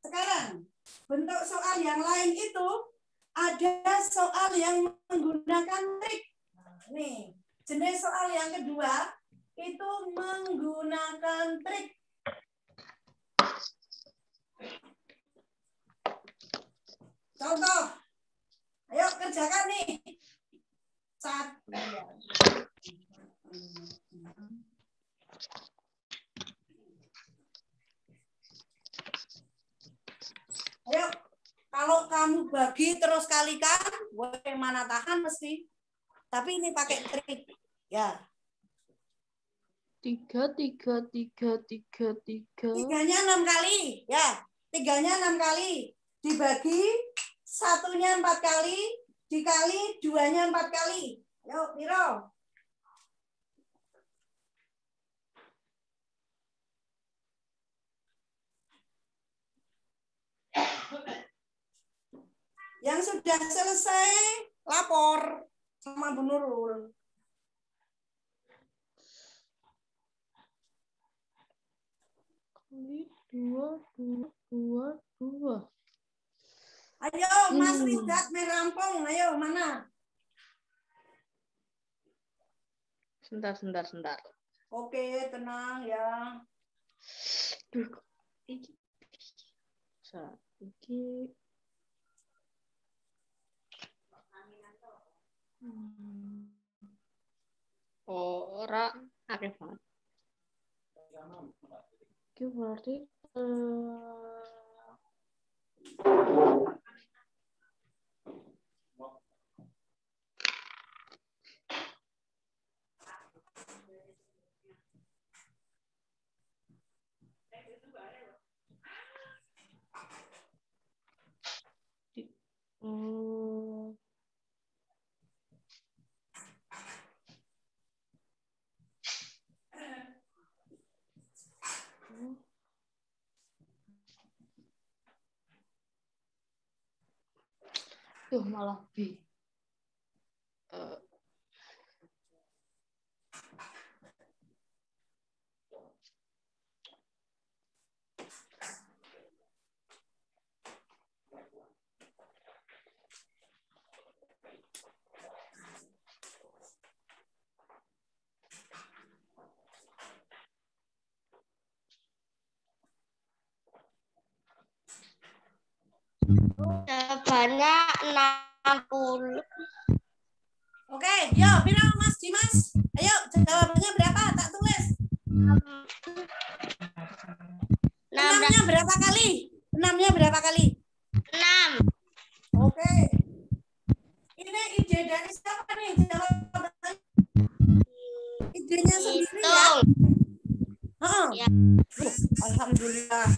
Sekarang, bentuk soal yang lain itu ada soal yang menggunakan trik. Nih, jenis soal yang kedua itu menggunakan trik. Contoh, ayo kerjakan nih. 1, 2. Ayo, kalau kamu bagi terus kalikan, boleh mana tahan mesti. Tapi ini pakai trik, ya. 3, 3, 3, 3, 3. 3-nya 6 kali, ya. 3-nya 6 kali. Dibagi 1-nya 4 kali, dikali 2-nya 4 kali. Yuk, Piro. Yang sudah selesai, lapor sama Bu Nurul. Dua. Ayo, Mas Rizat merampung. Ayo, mana? Sebentar. Oke, tenang ya. Iki. Ora akeh banget. Iki berarti malah B. Jawabannya 60. Oke, yuk, bilang Mas Dimas. Ayo, jawabannya berapa? Tak tulis. 6-nya berapa kali? 6-nya berapa kali? 6. Oke. Ini ide dari siapa nih? Jawabannya. Idenya sendiri ya? Ya. Alhamdulillah.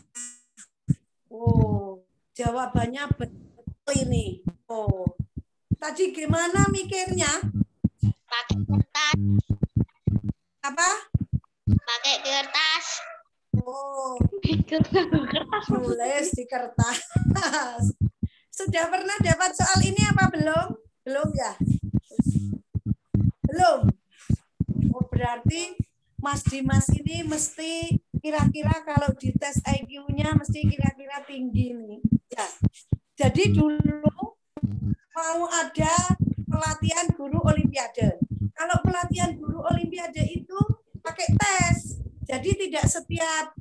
Oh, jawabannya betul ini. Oh, tadi gimana mikirnya? Pakai kertas. Apa? Pakai kertas. Oh, nulis di kertas. Sudah pernah dapat soal ini apa belum? Belum ya? Belum. Oh, berarti Mas Dimas ini mesti kira-kira kalau di tes IQ-nya mesti kira-kira tinggi nih. Ya. Jadi dulu mau ada pelatihan guru olimpiade. Kalau pelatihan guru olimpiade itu pakai tes. Jadi tidak setiap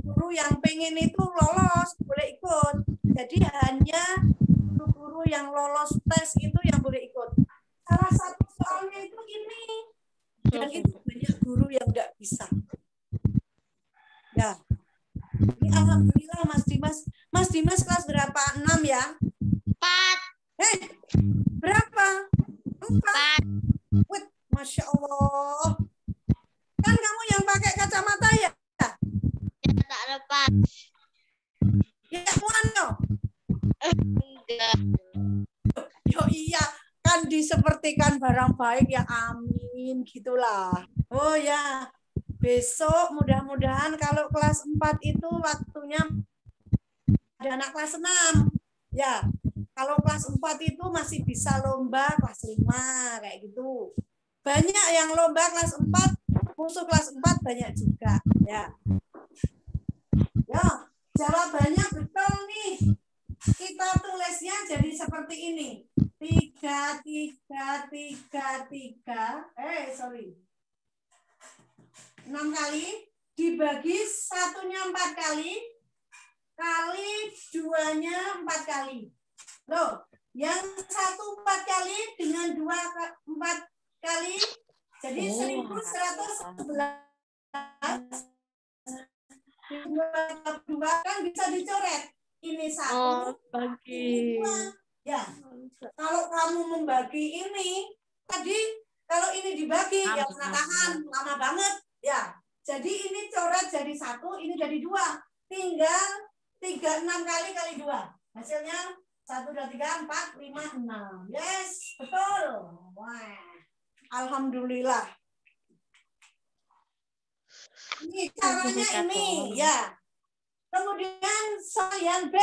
guru yang pengen itu lolos boleh ikut. Jadi hanya guru-guru yang lolos tes itu yang boleh ikut. Salah satu soalnya itu ini. Dan itu banyak guru yang enggak bisa. Ya. Ini alhamdulillah Mas Dimas. Mas Dimas kelas berapa? 6 ya? 4. Berapa? 4. Wih, Masya Allah. Kan kamu yang pakai kacamata ya? Tak lepas. Ya, muan yo. Enggak. Yo iya, kan disepertikan barang baik ya, amin gitulah. Oh ya, besok mudah-mudahan kalau kelas 4 itu waktunya ada anak kelas 6. Ya, kalau kelas 4 itu masih bisa lomba kelas 5 kayak gitu. Banyak yang lomba kelas 4, musuh kelas 4 banyak juga, ya. Ya, jawabannya betul nih. Kita tulisnya jadi seperti ini. 3, 3, 3, 3. Sorry. 6 kali dibagi 1-nya 4 kali kali 2-nya 4 kali. Loh, yang 1 4 kali dengan 2 4 kali jadi 1111. 2 kan bisa dicoret. Ini 1, ini 2. Ya. Kalau kamu membagi ini, tadi kalau ini dibagi ya pernah tahan lama banget. Ya. Jadi ini coret jadi 1, ini jadi 2. Tinggal 3 6 kali 2. Hasilnya 1 2 3 4 5 6. Yes, betul. Wah. Alhamdulillah. Ini caranya ini ya. Kemudian soal B.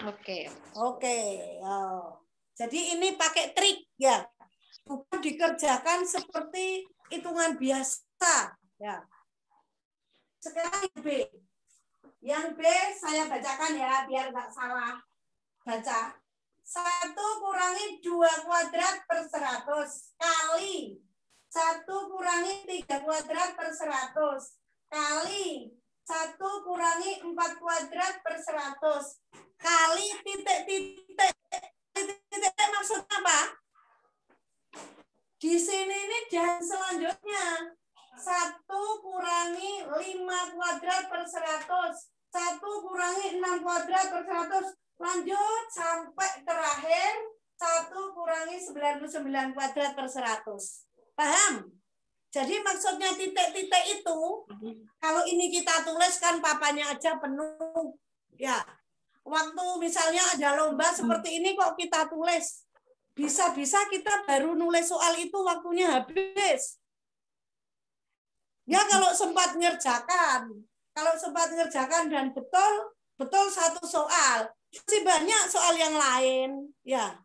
Oke. Oke. Oh. Jadi ini pakai trik ya. Bukan dikerjakan seperti hitungan biasa ya. Sekarang B. Yang B saya bacakan ya biar nggak salah baca. 1 kurangi 2 kuadrat per 100 kali 1 kurangi 3 kuadrat per 100 kali 1 kurangi 4 kuadrat per 100 kali titik-titik. Titik maksudnya apa? Di sini ini dan selanjutnya 1 kurangi 5 kuadrat per 100 1 kurangi 6 kuadrat per 100 lanjut sampai terakhir 1 kurangi 99 kuadrat per 100. Paham? Jadi maksudnya titik-titik itu, kalau ini kita tulis kan papanya aja penuh. Ya, waktu misalnya ada lomba seperti ini kok kita tulis. Bisa-bisa kita baru nulis soal itu waktunya habis. Ya kalau sempat ngerjakan. Kalau sempat ngerjakan dan betul satu soal. Masih banyak soal yang lain, ya.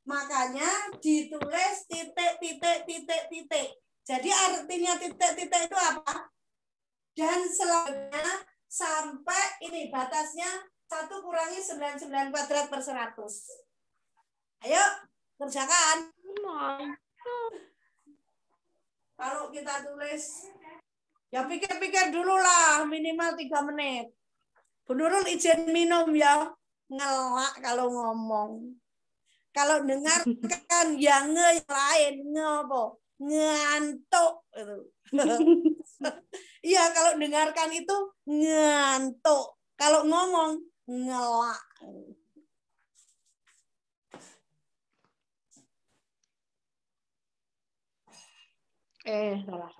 Makanya ditulis titik. Jadi artinya titik itu apa? Dan selanjutnya sampai ini batasnya 1 kurangi 99 kuadrat per 100. Ayo, kerjakan. Kalau kita tulis, ya pikir-pikir dulu lah, minimal 3 menit. Bu Nurul izin minum ya. Ngelak kalau ngomong. Kalau dengarkan yang lain ngopo ngantuk. Iya kalau dengarkan itu ngantuk. Kalau ngomong ngelak. Salah.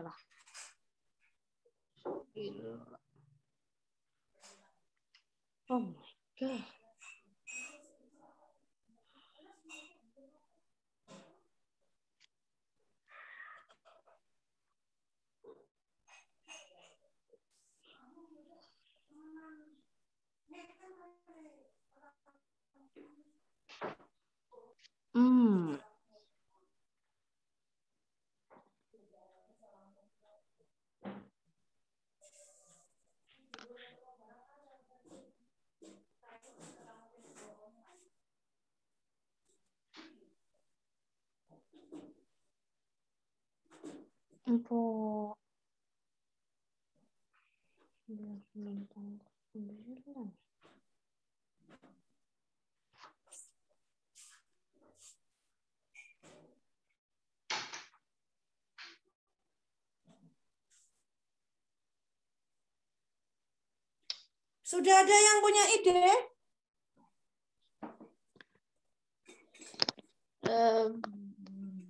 Oh my God. Empuk. 9. Sudah ada yang punya ide?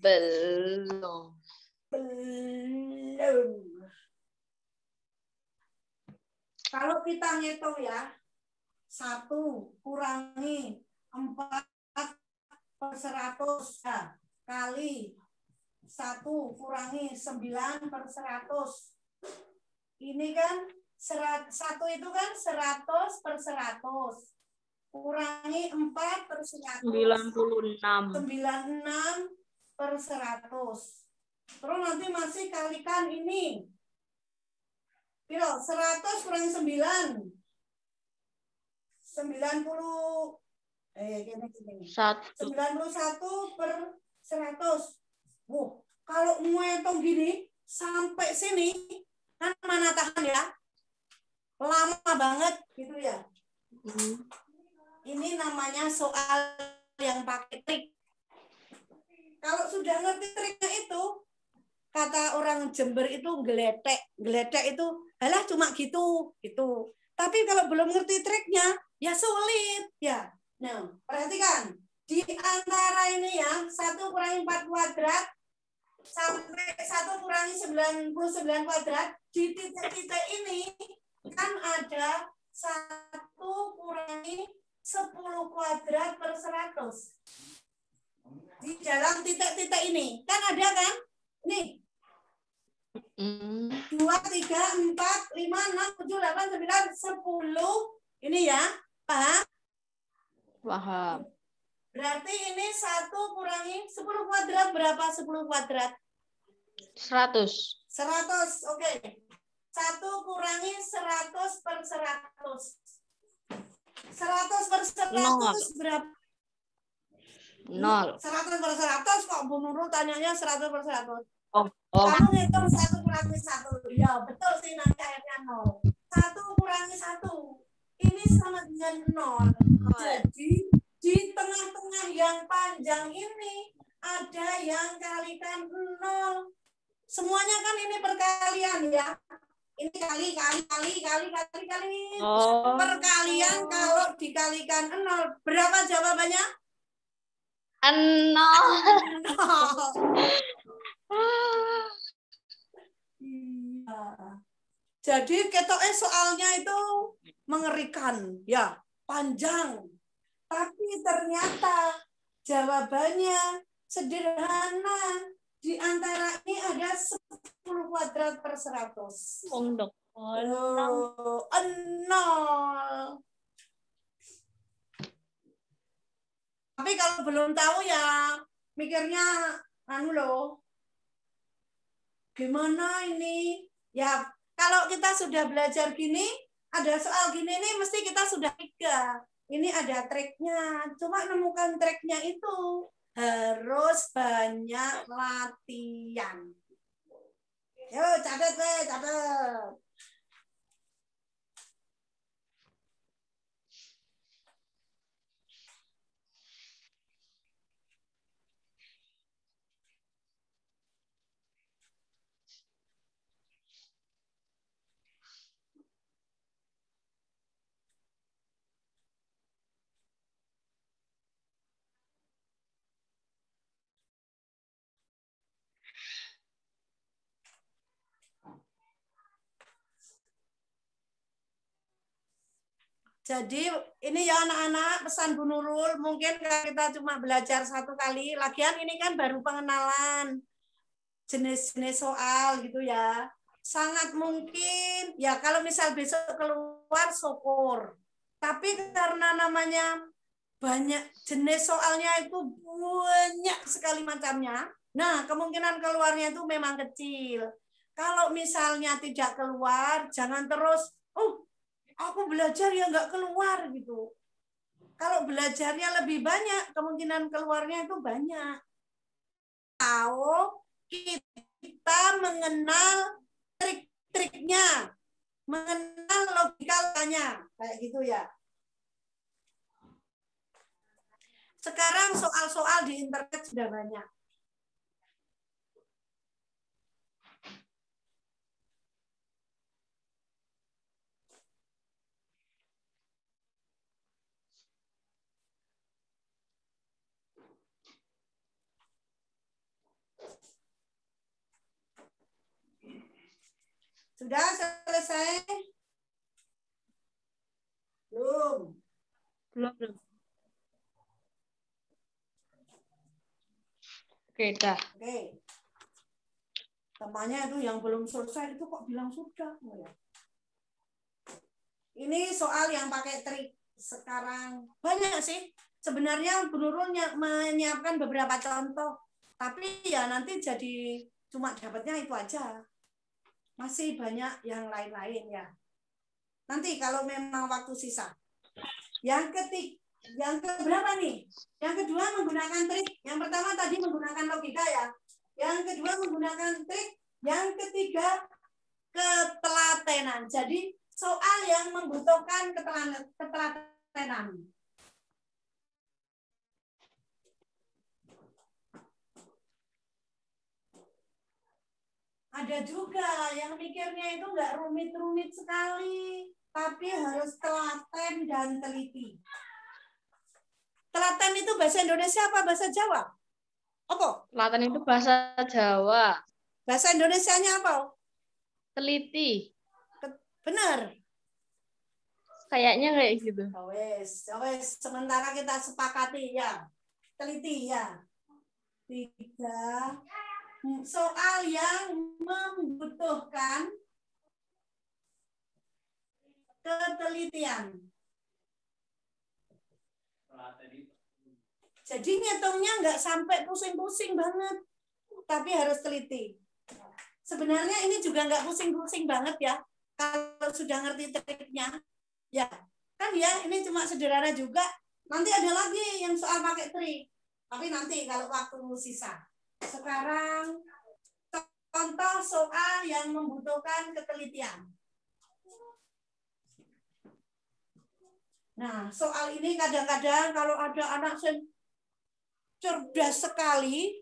Belum. Belum. Kalau kita ngitung ya, 1 kurangi 4 per 100 ya, kali 1 kurangi 9 per 100. Ini kan 1 itu kan 100 per 100. Kurangi 4 per 100. 96. 96 per 100. Terus nanti masih kalikan ini. Piro, 100 kurangi 9. 91 per 100. Kalau ngitung gini sampai sini kan mana tahan ya? Lama banget gitu ya. Ini namanya soal yang pakai trik. Kalau sudah ngerti triknya itu, kata orang Jember itu geletek. Geletek itu, alah cuma gitu. Tapi kalau belum ngerti triknya, ya sulit. Ya. Nah, perhatikan. Di antara ini ya, 1 kurangi 4 kuadrat, sampai 1 kurangi 99 kuadrat, di titik-titik ini, kan ada 1 kurangi 10 kuadrat per 100. Di dalam titik-titik ini. Kan ada kan? Nih. 2, 3, 4, 5, 6, 7, 8, 9, 10. Ini ya. Paham? Paham. Berarti ini 1 kurangi 10 kuadrat berapa 10 kuadrat? 100. 100. Oke. 1 kurangi 100 per 100. 100 per 100 berapa? 0. 100 per 100 kok Bu Nurul tanyanya 100 per 100. Oh. Kamu ngitung 1 kurangi 1. Ya, betul sih nanti akhirnya 0. 1 kurangi 1. Ini sama dengan 0. Jadi di tengah-tengah yang panjang ini ada yang kalikan 0. Semuanya kan ini perkalian ya. Ini kali. Oh. Perkalian kalau dikalikan 0. Berapa jawabannya? 0. 0. Iya. Jadi ketoknya soalnya itu mengerikan, ya, panjang. Tapi ternyata jawabannya sederhana. Di antara ini ada 10 kuadrat per 100. Untuk 0. Tapi kalau belum tahu ya mikirnya anu loh. Gimana ini? Ya, kalau kita sudah belajar gini, ada soal gini nih mesti kita sudah 3. Ini ada triknya. Cuma nemukan triknya itu harus banyak latihan. Yuk, catat. Jadi ini ya anak-anak pesan Bu Nurul, mungkin kita cuma belajar 1 kali. Lagian ini kan baru pengenalan jenis-jenis soal gitu ya. Sangat mungkin ya kalau misal besok keluar syukur. Tapi karena namanya banyak jenis soalnya itu banyak sekali macamnya. Nah, kemungkinan keluarnya itu memang kecil. Kalau misalnya tidak keluar, jangan terus, aku belajar ya nggak keluar gitu. Kalau belajarnya lebih banyak, kemungkinan keluarnya itu banyak. Kalau kita mengenal trik-triknya, mengenal logikanya, kayak gitu ya. Sekarang soal-soal di internet sudah banyak. Sudah selesai? Belum. Belum. Oke, dah. Oke. Temannya itu yang belum selesai itu kok bilang sudah. Ini soal yang pakai trik sekarang. Banyak sih. Sebenarnya Bu Nurul menyiapkan beberapa contoh. Tapi ya nanti jadi cuma dapatnya itu aja. Masih banyak yang lain-lain ya. Nanti kalau memang waktu sisa. Yang keberapa nih? Yang kedua menggunakan trik. Yang pertama tadi menggunakan logika ya. Yang kedua menggunakan trik. Yang ketiga ketelatenan. Jadi soal yang membutuhkan ketelatenan. Ada juga yang mikirnya itu nggak rumit-rumit sekali, tapi harus telaten dan teliti. Telaten itu bahasa Indonesia apa bahasa Jawa? Apa? Telaten itu bahasa Jawa. Bahasa Indonesianya apa? Teliti. Benar. Kayaknya kayak gitu. Wes. Sementara kita sepakati ya. Teliti ya. 3. Soal yang membutuhkan ketelitian. Jadi ngitungnya nggak sampai pusing-pusing banget, tapi harus teliti. Sebenarnya ini juga nggak pusing-pusing banget ya, kalau sudah ngerti triknya. Ya, kan ya ini cuma sederhana juga. Nanti ada lagi yang soal pakai trik. Tapi nanti kalau waktu sisa. Sekarang contoh soal yang membutuhkan ketelitian. Nah, soal ini kadang-kadang kalau ada anak cerdas sekali,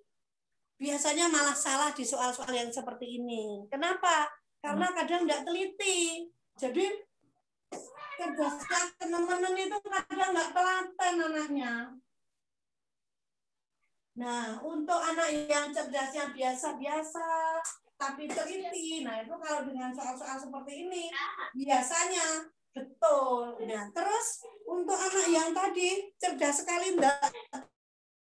biasanya malah salah di soal-soal yang seperti ini. Kenapa? Karena kadang nggak teliti. Jadi cerdasnya teman-teman itu kadang nggak telaten anaknya. Nah, untuk anak yang cerdasnya biasa-biasa, tapi teliti, nah itu kalau dengan soal-soal seperti ini, biasanya betul. Nah, terus untuk anak yang tadi cerdas sekali enggak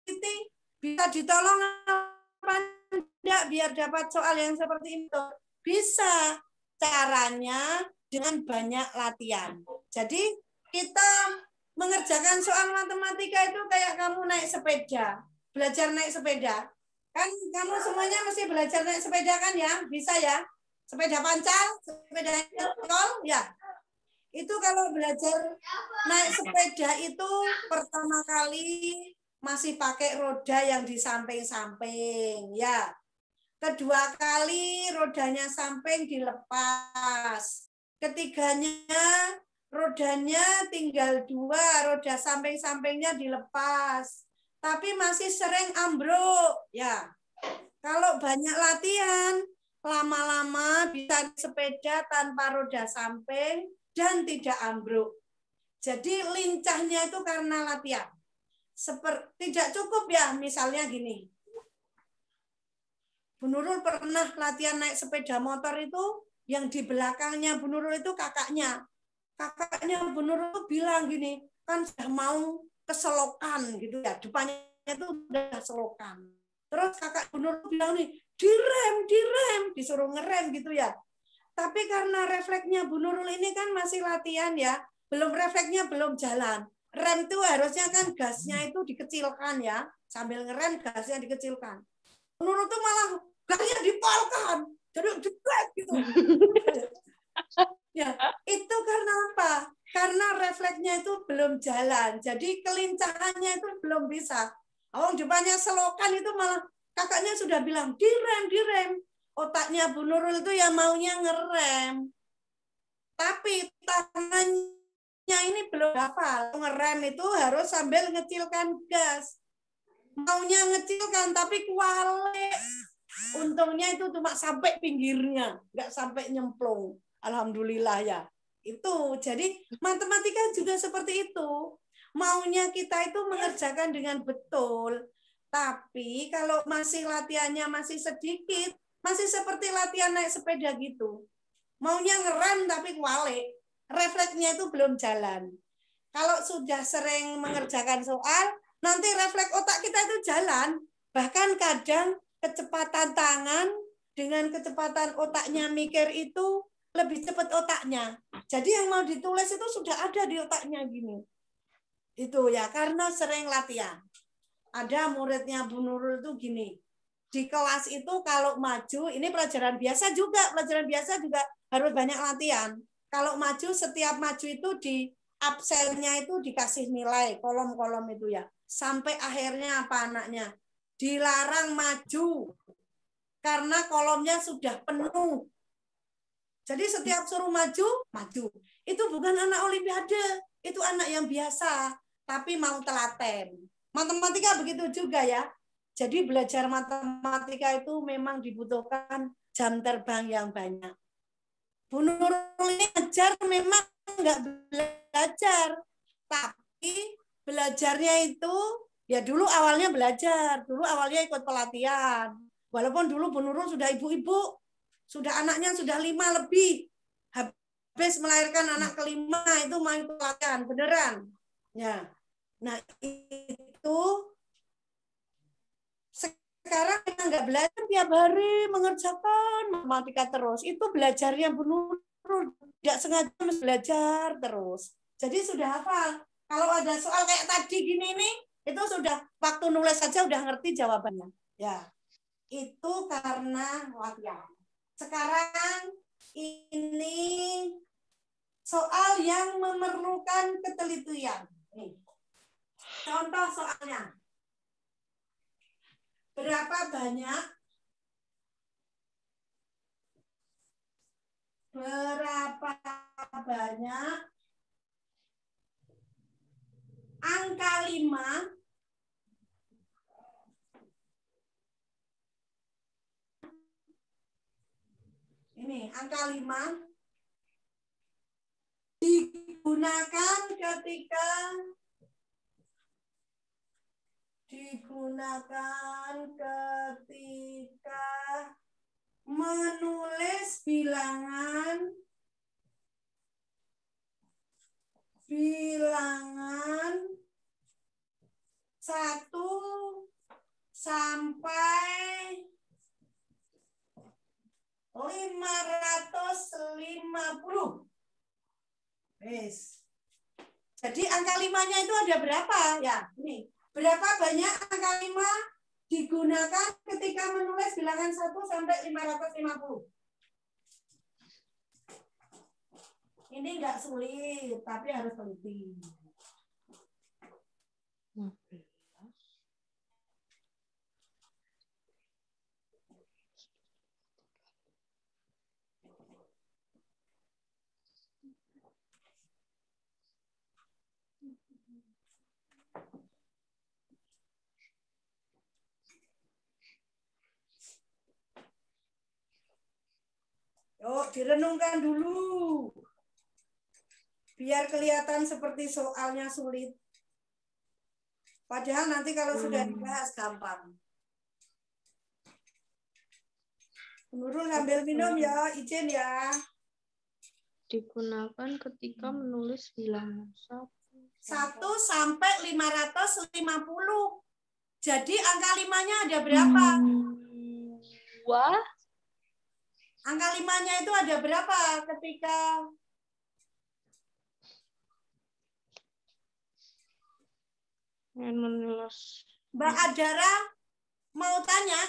teliti, bisa ditolong apa enggak biar dapat soal yang seperti itu? Bisa. Caranya dengan banyak latihan. Jadi kita mengerjakan soal matematika itu kayak kamu naik sepeda, belajar naik sepeda. Kan kamu semuanya mesti belajar naik sepeda kan ya? Bisa ya? Sepeda pancal, sepeda tol, ya. Itu kalau belajar naik sepeda itu pertama kali masih pakai roda yang di samping-samping, ya. Kedua kali rodanya samping dilepas. Ketiganya rodanya tinggal 2, roda samping-sampingnya dilepas. Tapi masih sering ambruk, ya. Kalau banyak latihan, lama-lama bisa sepeda tanpa roda samping dan tidak ambruk. Jadi lincahnya itu karena latihan. Tidak cukup ya, misalnya gini. Bu Nurul pernah latihan naik sepeda motor itu, yang di belakangnya Bu Nurul itu kakaknya. Kakaknya Bu Nurul bilang gini, kan sudah mau keselokan gitu ya, depannya itu udah selokan. Terus kakak Bu Nurul bilang nih, direm, disuruh ngerem gitu ya. Tapi karena refleksnya Bu Nurul ini kan masih latihan ya, refleksnya belum jalan. Rem itu harusnya kan gasnya itu dikecilkan ya, sambil ngerem gasnya dikecilkan. Bu Nurul tuh malah gasnya dipolkan, jadi jeblek gitu. Ya, itu karena apa? Karena refleksnya itu belum jalan, jadi kelincahannya itu belum bisa. Oh, depannya selokan itu malah kakaknya sudah bilang direm. Otaknya Bu Nurul itu ya maunya ngerem, tapi tangannya ini belum hafal. Ngerem itu harus sambil ngecilkan gas. Maunya ngecilkan tapi kualik. Untungnya itu cuma sampai pinggirnya, nggak sampai nyemplung. Alhamdulillah ya. Itu jadi matematika juga seperti itu. Maunya kita itu mengerjakan dengan betul. Tapi kalau masih latihannya masih sedikit, masih seperti latihan naik sepeda gitu. Maunya ngerem tapi kualik. Refleksnya itu belum jalan. Kalau sudah sering mengerjakan soal, nanti refleks otak kita itu jalan. Bahkan kadang kecepatan tangan dengan kecepatan otaknya mikir itu lebih cepat otaknya. Jadi yang mau ditulis itu sudah ada di otaknya gini. Itu ya, karena sering latihan. Ada muridnya Bu Nurul itu gini. Di kelas itu kalau maju, ini pelajaran biasa juga harus banyak latihan. Kalau maju, setiap maju itu di absennya itu dikasih nilai, kolom-kolom itu ya. Sampai akhirnya apa anaknya? Dilarang maju karena kolomnya sudah penuh. Jadi setiap suruh maju. Itu bukan anak olimpiade, itu anak yang biasa, tapi mau telaten. Matematika begitu juga ya. Jadi belajar matematika itu memang dibutuhkan jam terbang yang banyak. Bu Nurul ini ngajar memang nggak belajar, tapi belajarnya itu ya dulu awalnya ikut pelatihan. Walaupun dulu Bu Nurul sudah ibu-ibu, sudah anaknya sudah 5 lebih. Habis melahirkan anak kelima itu mau ikut pelatihan, beneran. Ya. Nah, itu sekarang nggak belajar tiap hari mengerjakan matematika terus. Itu belajarnya Bu Nurul, tidak sengaja belajar terus. Jadi sudah hafal. Kalau ada soal kayak tadi gini nih, itu sudah waktu nulis saja udah ngerti jawabannya. Ya, itu karena latihan. Sekarang ini soal yang memerlukan ketelitian. Nih. Contoh soalnya. Berapa banyak angka 5 ini angka 5 digunakan ketika menulis bilangan 1 sampai 550. Yes. Jadi angka 5-nya itu ada berapa? Ya, ini. Berapa banyak angka 5 digunakan ketika menulis bilangan 1 sampai 550? Ini enggak sulit, tapi harus teliti. Yuk, direnungkan dulu. Biar kelihatan seperti soalnya sulit. Padahal nanti kalau sudah dibahas gampang. Nurul sambil minum ya, izin ya. Digunakan ketika menulis bilangan 1 sampai 550. Jadi angka 5-nya ada berapa? 2. Angka 5-nya itu ada berapa ketika menulis Mbak Adara mau tanya?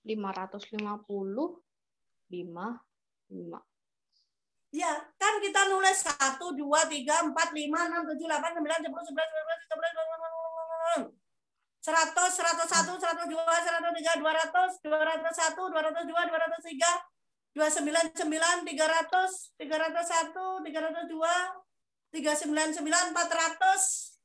550 5. Ya, kan kita nulis 1, 2, 3, 4, 5, 6, 7, 8, 9, 10, 11, 12, 100, 101, 102, 103, 200, 201, 202, 203, 299, 300, 301, 302, 399, 400,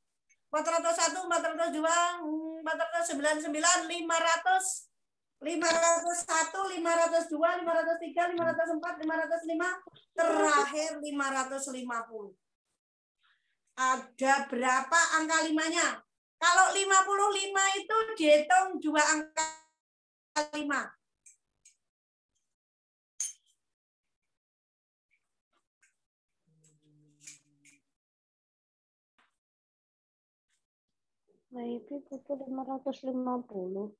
401, 402, 499, 500, 501, 502, 503, 504, 505, terakhir 550. Ada berapa angka 5-nya? Kalau 55 itu dihitung 2 angka 5. Maybe butuh 550.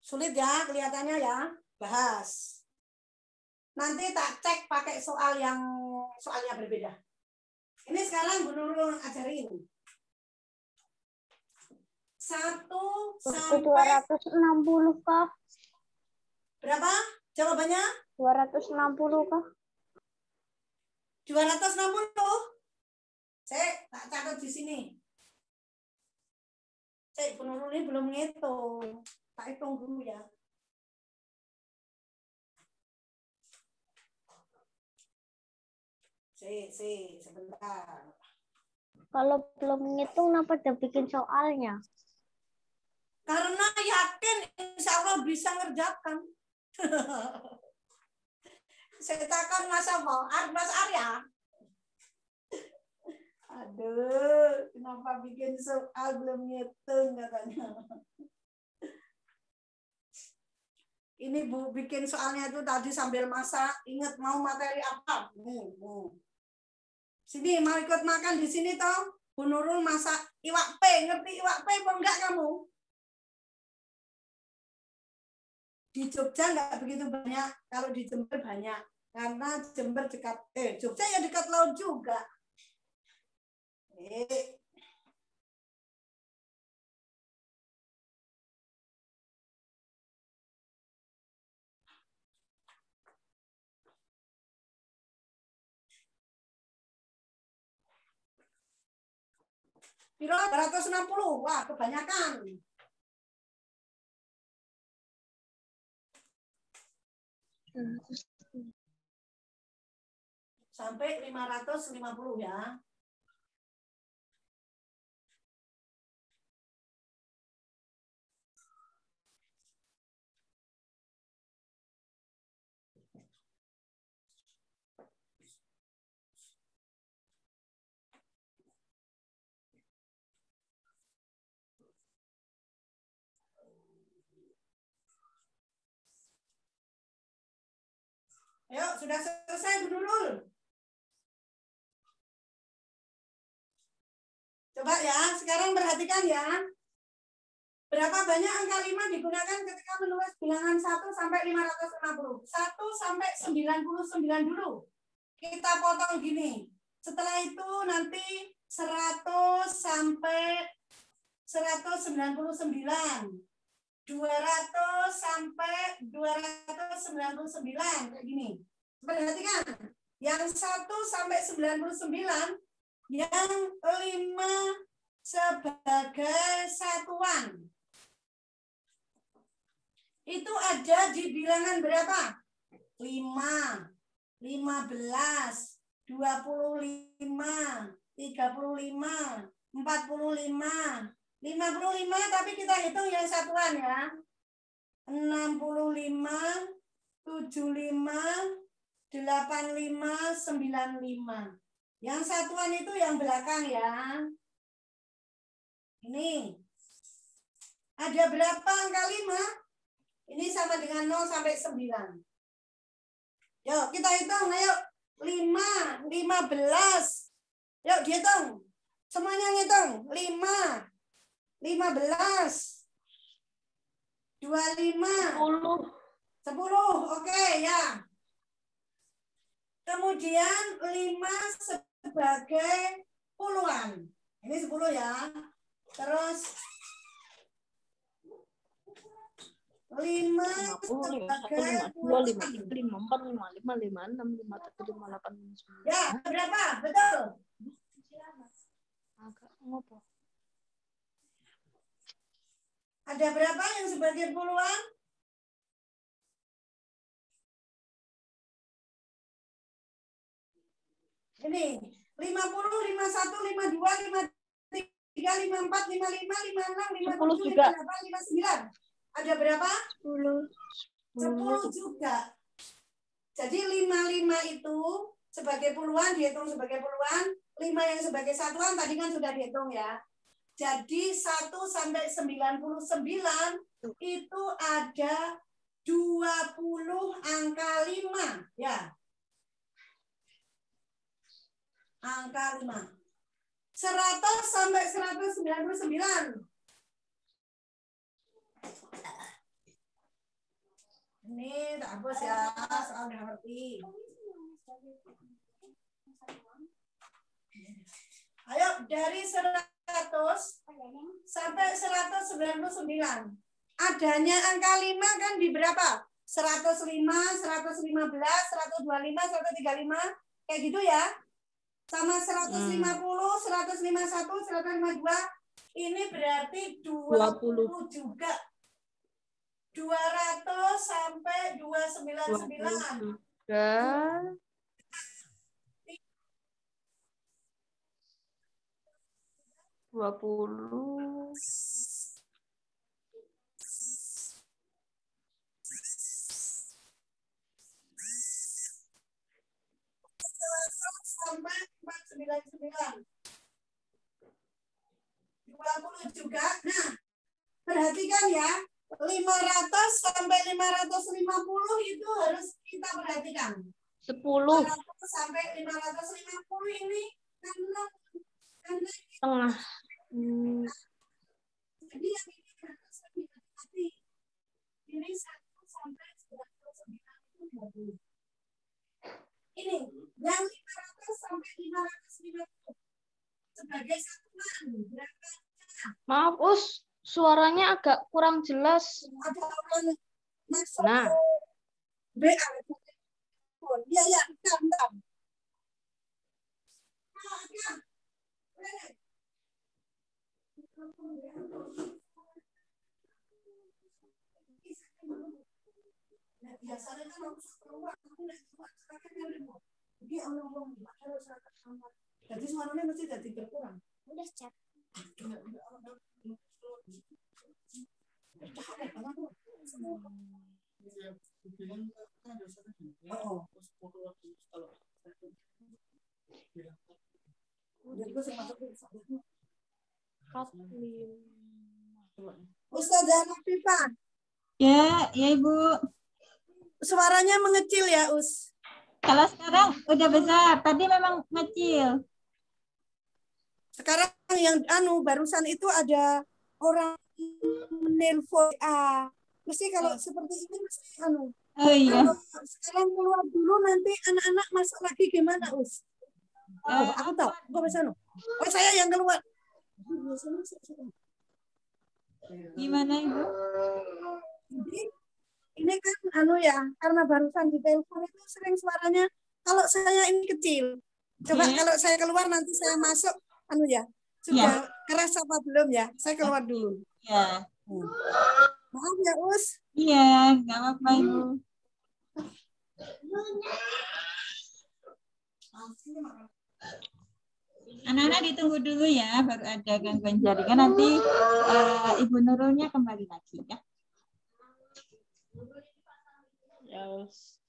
Sulit ya kelihatannya ya. Bahas. Nanti tak cek pakai soalnya berbeda. Ini sekarang Bu Nurul ajarin. 1 sampai 260 kah? berapa? Jawabannya? 260 kah? 260. Cek, tak catat di sini. Cek, Bu Nurul ini belum ngitung. Tak hitung dulu ya. Sebentar. Kalau belum ngitung, kenapa udah bikin soalnya? Karena yakin insya Allah bisa ngerjakan. Saya takkan Mas Arya. Aduh, kenapa bikin soal belum ngitung katanya. Ini Bu bikin soalnya itu tadi sambil masak. Ingat mau materi apa? Sini mau ikut makan di sini toh. Bu Nurul masak iwak pe. Ngerti iwak pe apa enggak kamu? Di Jogja enggak begitu banyak. Kalau di Jember banyak. Karena Jember dekat Jogja ya dekat laut juga. Piro 260. Wah, kebanyakan. Sampai 550 ya. Ayo, sudah selesai Bu Nurul. Coba ya, sekarang perhatikan ya. Berapa banyak angka 5 digunakan ketika menulis bilangan 1 sampai 560? 1 sampai 99 dulu. Kita potong gini. Setelah itu nanti 100 sampai 199. 200 sampai 299 kayak gini. Perhatikan, yang 1 sampai 99, yang 5 sebagai satuan. Itu ada di bilangan berapa? 5, 15, 25, 35, 45, 55, tapi kita hitung yang satuan ya. 65, 75, 85, 95. Yang satuan itu yang belakang ya. Ini. Ada berapa angka 5? Ini sama dengan 0 sampai 9. Yuk, kita hitung. Ayo. 5, 15. Yuk, dihitung. Semuanya ngitung. 5, 15, 25, 10. Oke, ya. Kemudian 5 sebagai puluhan. Ini 10 ya. Terus 5 sebagai puluhan. 54, 55, 56, 57, 58, 59. Ya, berapa? Betul. Agak ngopo. Ada berapa yang sebagai puluhan? Ini 50, 51, 52, 53, 54, 55, 56, 57, 58, 59. Ada berapa? 10 juga. Jadi 55 itu sebagai puluhan, dihitung sebagai puluhan. 5 yang sebagai satuan tadi kan sudah dihitung ya. Jadi 1 sampai 99 itu ada 20 angka 5 ya. Angka 5. 100 sampai 199. Ini tak hapus ya, soal udah ngerti. Ayo dari 100 sampai 199. Adanya angka 5 kan di berapa? 105, 115, 125, 135. Kayak gitu ya. Sama 150, 151, 152. Ini berarti 20 juga. 200 sampai 299. Dan 20. Sampai 499. 20 juga. Nah, perhatikan ya. 500 sampai 550 itu harus kita perhatikan. 10. 500 sampai 550 ini karena Tengah. jadi yang ini harus lebih hati-hati. Ini 1 sampai 99 itu 20. Ini yang 500 sampai 550 sebagai satuan berapa? Maaf, Us. Suaranya agak kurang jelas. Ada orang masuk Nah. BA. Iya, ya, entar. Nah, biasanya kan harus keluar, tapi nggak keluar. Sekarang kan remote. Jadi orang-orang harus keluar. Jadi suaranya mesti jadi berkurang. Udah chat. Ustazah Nafifah, Ya, ya Ibu. suaranya mengecil ya, Us. Kalau sekarang udah besar, tadi memang kecil. Sekarang yang barusan itu ada orang menelpon mesti kalau seperti ini mesti Oh iya. sekarang keluar dulu nanti anak-anak masuk lagi gimana, Us? Aku tahu, gua bisa saya yang keluar. Gimana Ibu? Jadi ini kan ya, karena barusan di telepon itu sering suaranya kalau saya ini kecil. Coba kalau saya keluar nanti saya masuk ya. Sudah keras apa belum ya? Saya keluar dulu. Ya. Maaf ya, Us. Iya, nggak apa-apa Ibu. Anak-anak ditunggu dulu ya, baru ada gangguan jaringan. Nanti Ibu Nurulnya kembali lagi ya. Yes.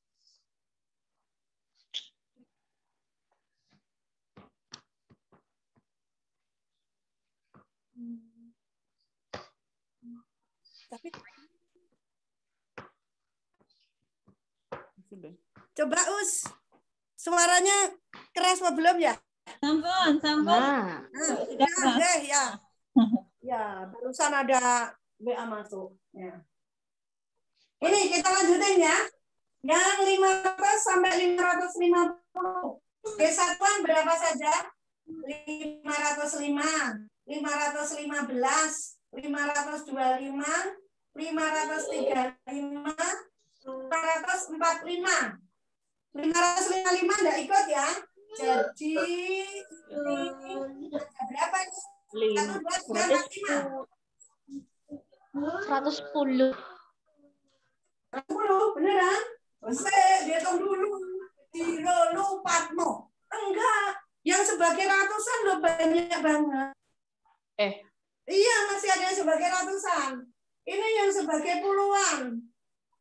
Tapi coba, Us. Suaranya keras apa belum ya? Sampun. Nah, Sudah keras. Ya. Ya, barusan ada WA masuk. Ya. Ini kita lanjutin ya. Yang 500 sampai 550. Satuan berapa saja? 505, 515, 525, 535, 545. 555 enggak ikut ya. Jadi ini berapa ini? 1, 2, 3, 4, 5. 110. 10, beneran? Dihitung dulu. Patmo. Enggak. Yang sebagai ratusan loh banyak banget. Iya, masih ada yang sebagai ratusan. Ini yang sebagai puluhan.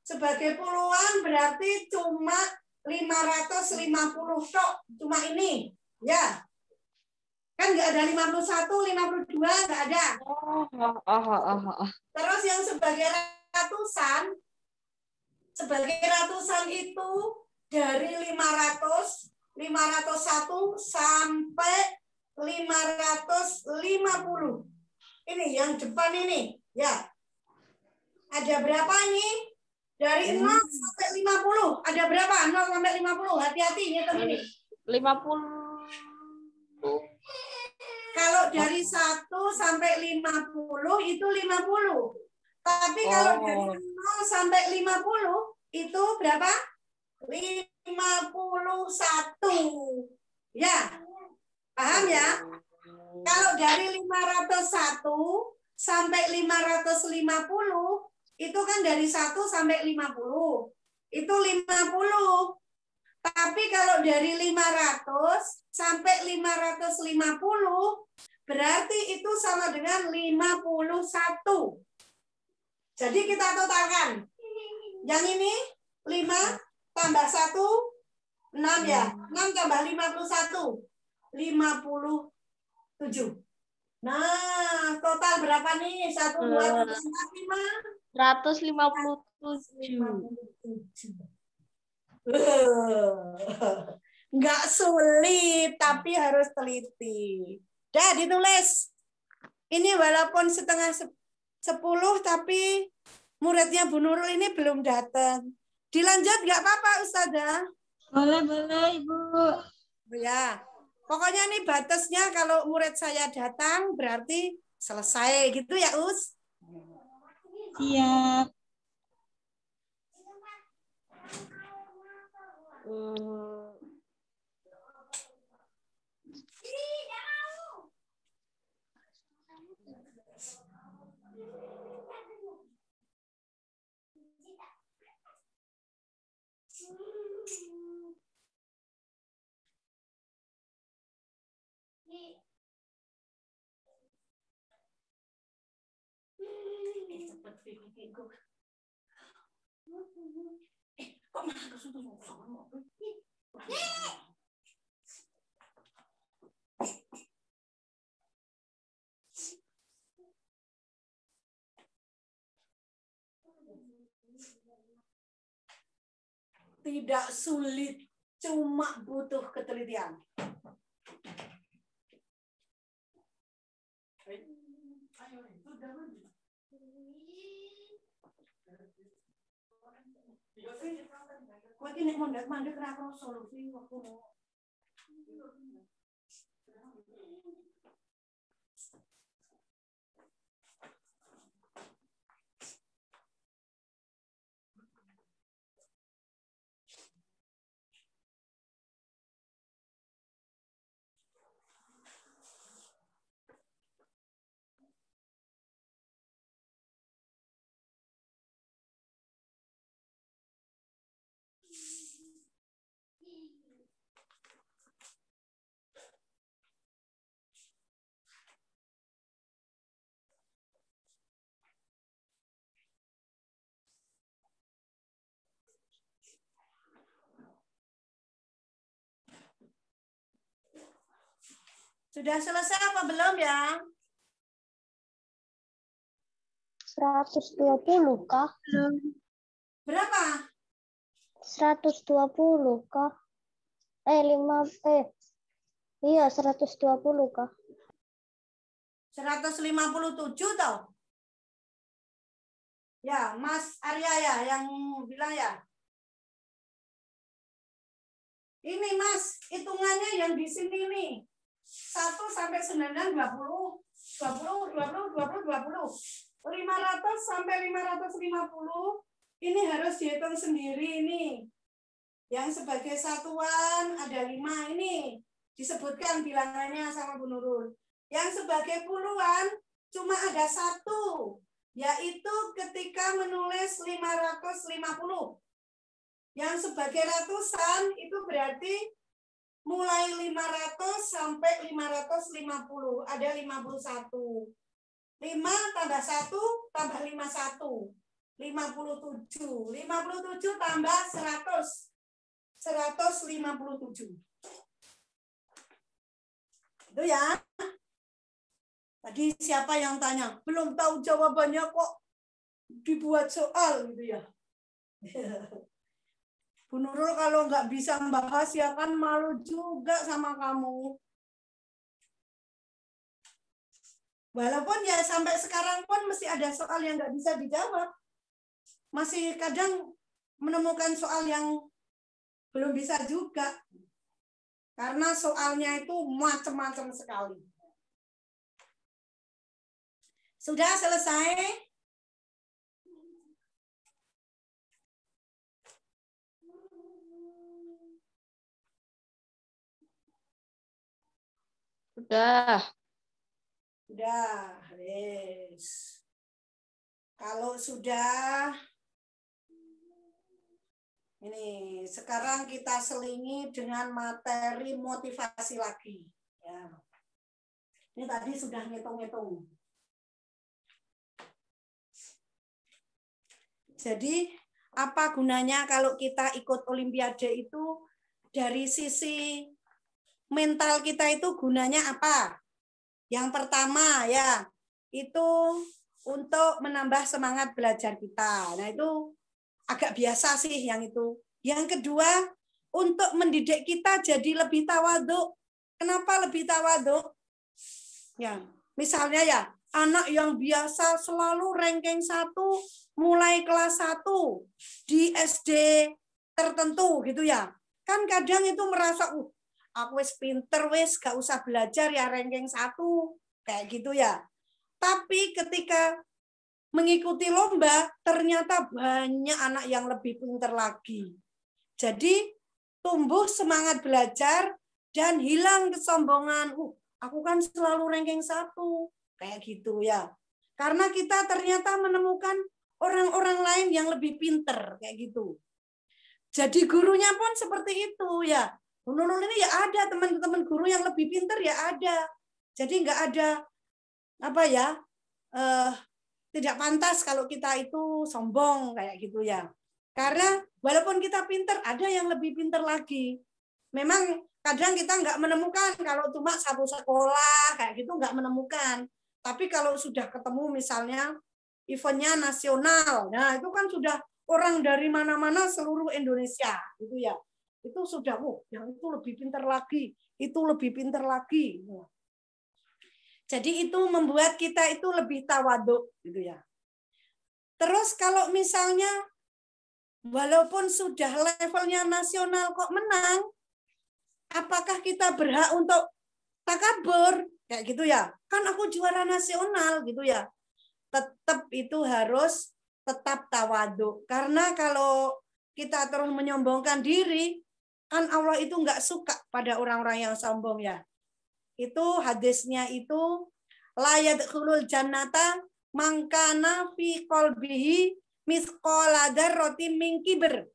Sebagai puluhan berarti cuma 550 tok. Cuma ini. Ya. Kan enggak ada 51, 52, enggak ada. Terus yang sebagai ratusan itu dari 500, 501 sampai 550. Ini yang depan ini, ya. Ada berapa ini? Dari 0 sampai 50. Ada berapa? 0 sampai 50. Hati-hati ngitung ini. 50. Kalau dari 1 sampai 50 itu 50. Tapi kalau dari 0 sampai 50 itu berapa? 51. Ya. Paham ya? Kalau dari 501 sampai 550 itu kan dari 1 sampai 50. Itu 50. Tapi kalau dari 500 sampai 550 berarti itu sama dengan 51. Jadi kita totalkan. Yang ini 5 tambah 1, 6 ya. 6 tambah 51, 57. Nah, total berapa nih? 1, 2, 3, 4, 5. 157. Nggak sulit, tapi harus teliti. Dah ditulis. Ini walaupun setengah 10, tapi muridnya Bu Nurul ini belum datang. Dilanjut nggak apa-apa, Ustazah? Boleh, Ibu. Ya, pokoknya ini batasnya kalau murid saya datang berarti selesai gitu ya, Us? Siap. Tidak sulit, cuma butuh ketelitian. Kowe iki nek mondek-mandek ra ono solusi waktu. Sudah selesai apa belum ya? 120 kah? Berapa? 120 kah? Iya 120 kah? 157 toh? Ya, Mas Arya ya yang bilang ya. Ini Mas, hitungannya yang di sini nih. 1 sampai 9, 20, 20, 20, 20, 20. 500 sampai 550 ini harus dihitung sendiri ini. Yang sebagai satuan ada 5 ini. Disebutkan bilangannya sama Bu Nurul. Yang sebagai puluhan cuma ada 1. Yaitu ketika menulis 550. Yang sebagai ratusan itu berarti mulai 500 sampai 550. Ada 51. 5 tambah 1 tambah 51. 57. 57 tambah 100. 157. Itu ya. Tadi siapa yang tanya? Belum tahu jawabannya kok dibuat soal gitu ya. Bu Nurul kalau nggak bisa membahas ya kan malu juga sama kamu. Walaupun ya sampai sekarang pun masih ada soal yang nggak bisa dijawab. Masih kadang menemukan soal yang belum bisa juga. Karena soalnya itu macam-macam sekali. Sudah selesai? Sudah. Sudah, yes. Kalau sudah, ini sekarang kita selingi dengan materi motivasi lagi. Ya. Ini tadi sudah ngitung-ngitung. Jadi apa gunanya kalau kita ikut Olimpiade itu dari sisi mental kita itu gunanya apa? Yang pertama ya, itu untuk menambah semangat belajar kita. Nah, itu agak biasa sih yang itu. Yang kedua, untuk mendidik kita jadi lebih tawaduk. Kenapa lebih tawaduk? Ya, misalnya ya, anak yang biasa selalu ranking 1 mulai kelas 1 di SD tertentu gitu ya. Kan kadang itu merasa, aku wis pinter wis, gak usah belajar ya ranking 1 kayak gitu ya. Tapi ketika mengikuti lomba, ternyata banyak anak yang lebih pinter lagi. Jadi tumbuh semangat belajar dan hilang kesombongan. Aku kan selalu ranking 1 kayak gitu ya. Karena kita ternyata menemukan orang-orang lain yang lebih pinter kayak gitu. Jadi gurunya pun seperti itu ya. Nurul ini ya ada teman-teman guru yang lebih pinter ya ada. Jadi nggak ada apa ya, tidak pantas kalau kita itu sombong kayak gitu ya. Karena walaupun kita pinter, ada yang lebih pinter lagi. Memang kadang kita nggak menemukan kalau cuma satu sekolah kayak gitu nggak menemukan. Tapi kalau sudah ketemu misalnya eventnya nasional, nah itu kan sudah orang dari mana-mana seluruh Indonesia gitu ya. Itu sudah, yang itu lebih pinter lagi, itu lebih pinter lagi. Jadi itu membuat kita itu lebih tawaduk gitu ya. Terus kalau misalnya walaupun sudah levelnya nasional kok menang, apakah kita berhak untuk takabur kayak gitu ya? Kan aku juara nasional gitu ya. Tetap itu harus tetap tawaduk. Karena kalau kita terus menyombongkan diri, kan Allah itu nggak suka pada orang-orang yang sombong ya. Itu hadisnya itu la yadkhulul jannata mangkana fi qalbihi mithqala dzarratin min kibr.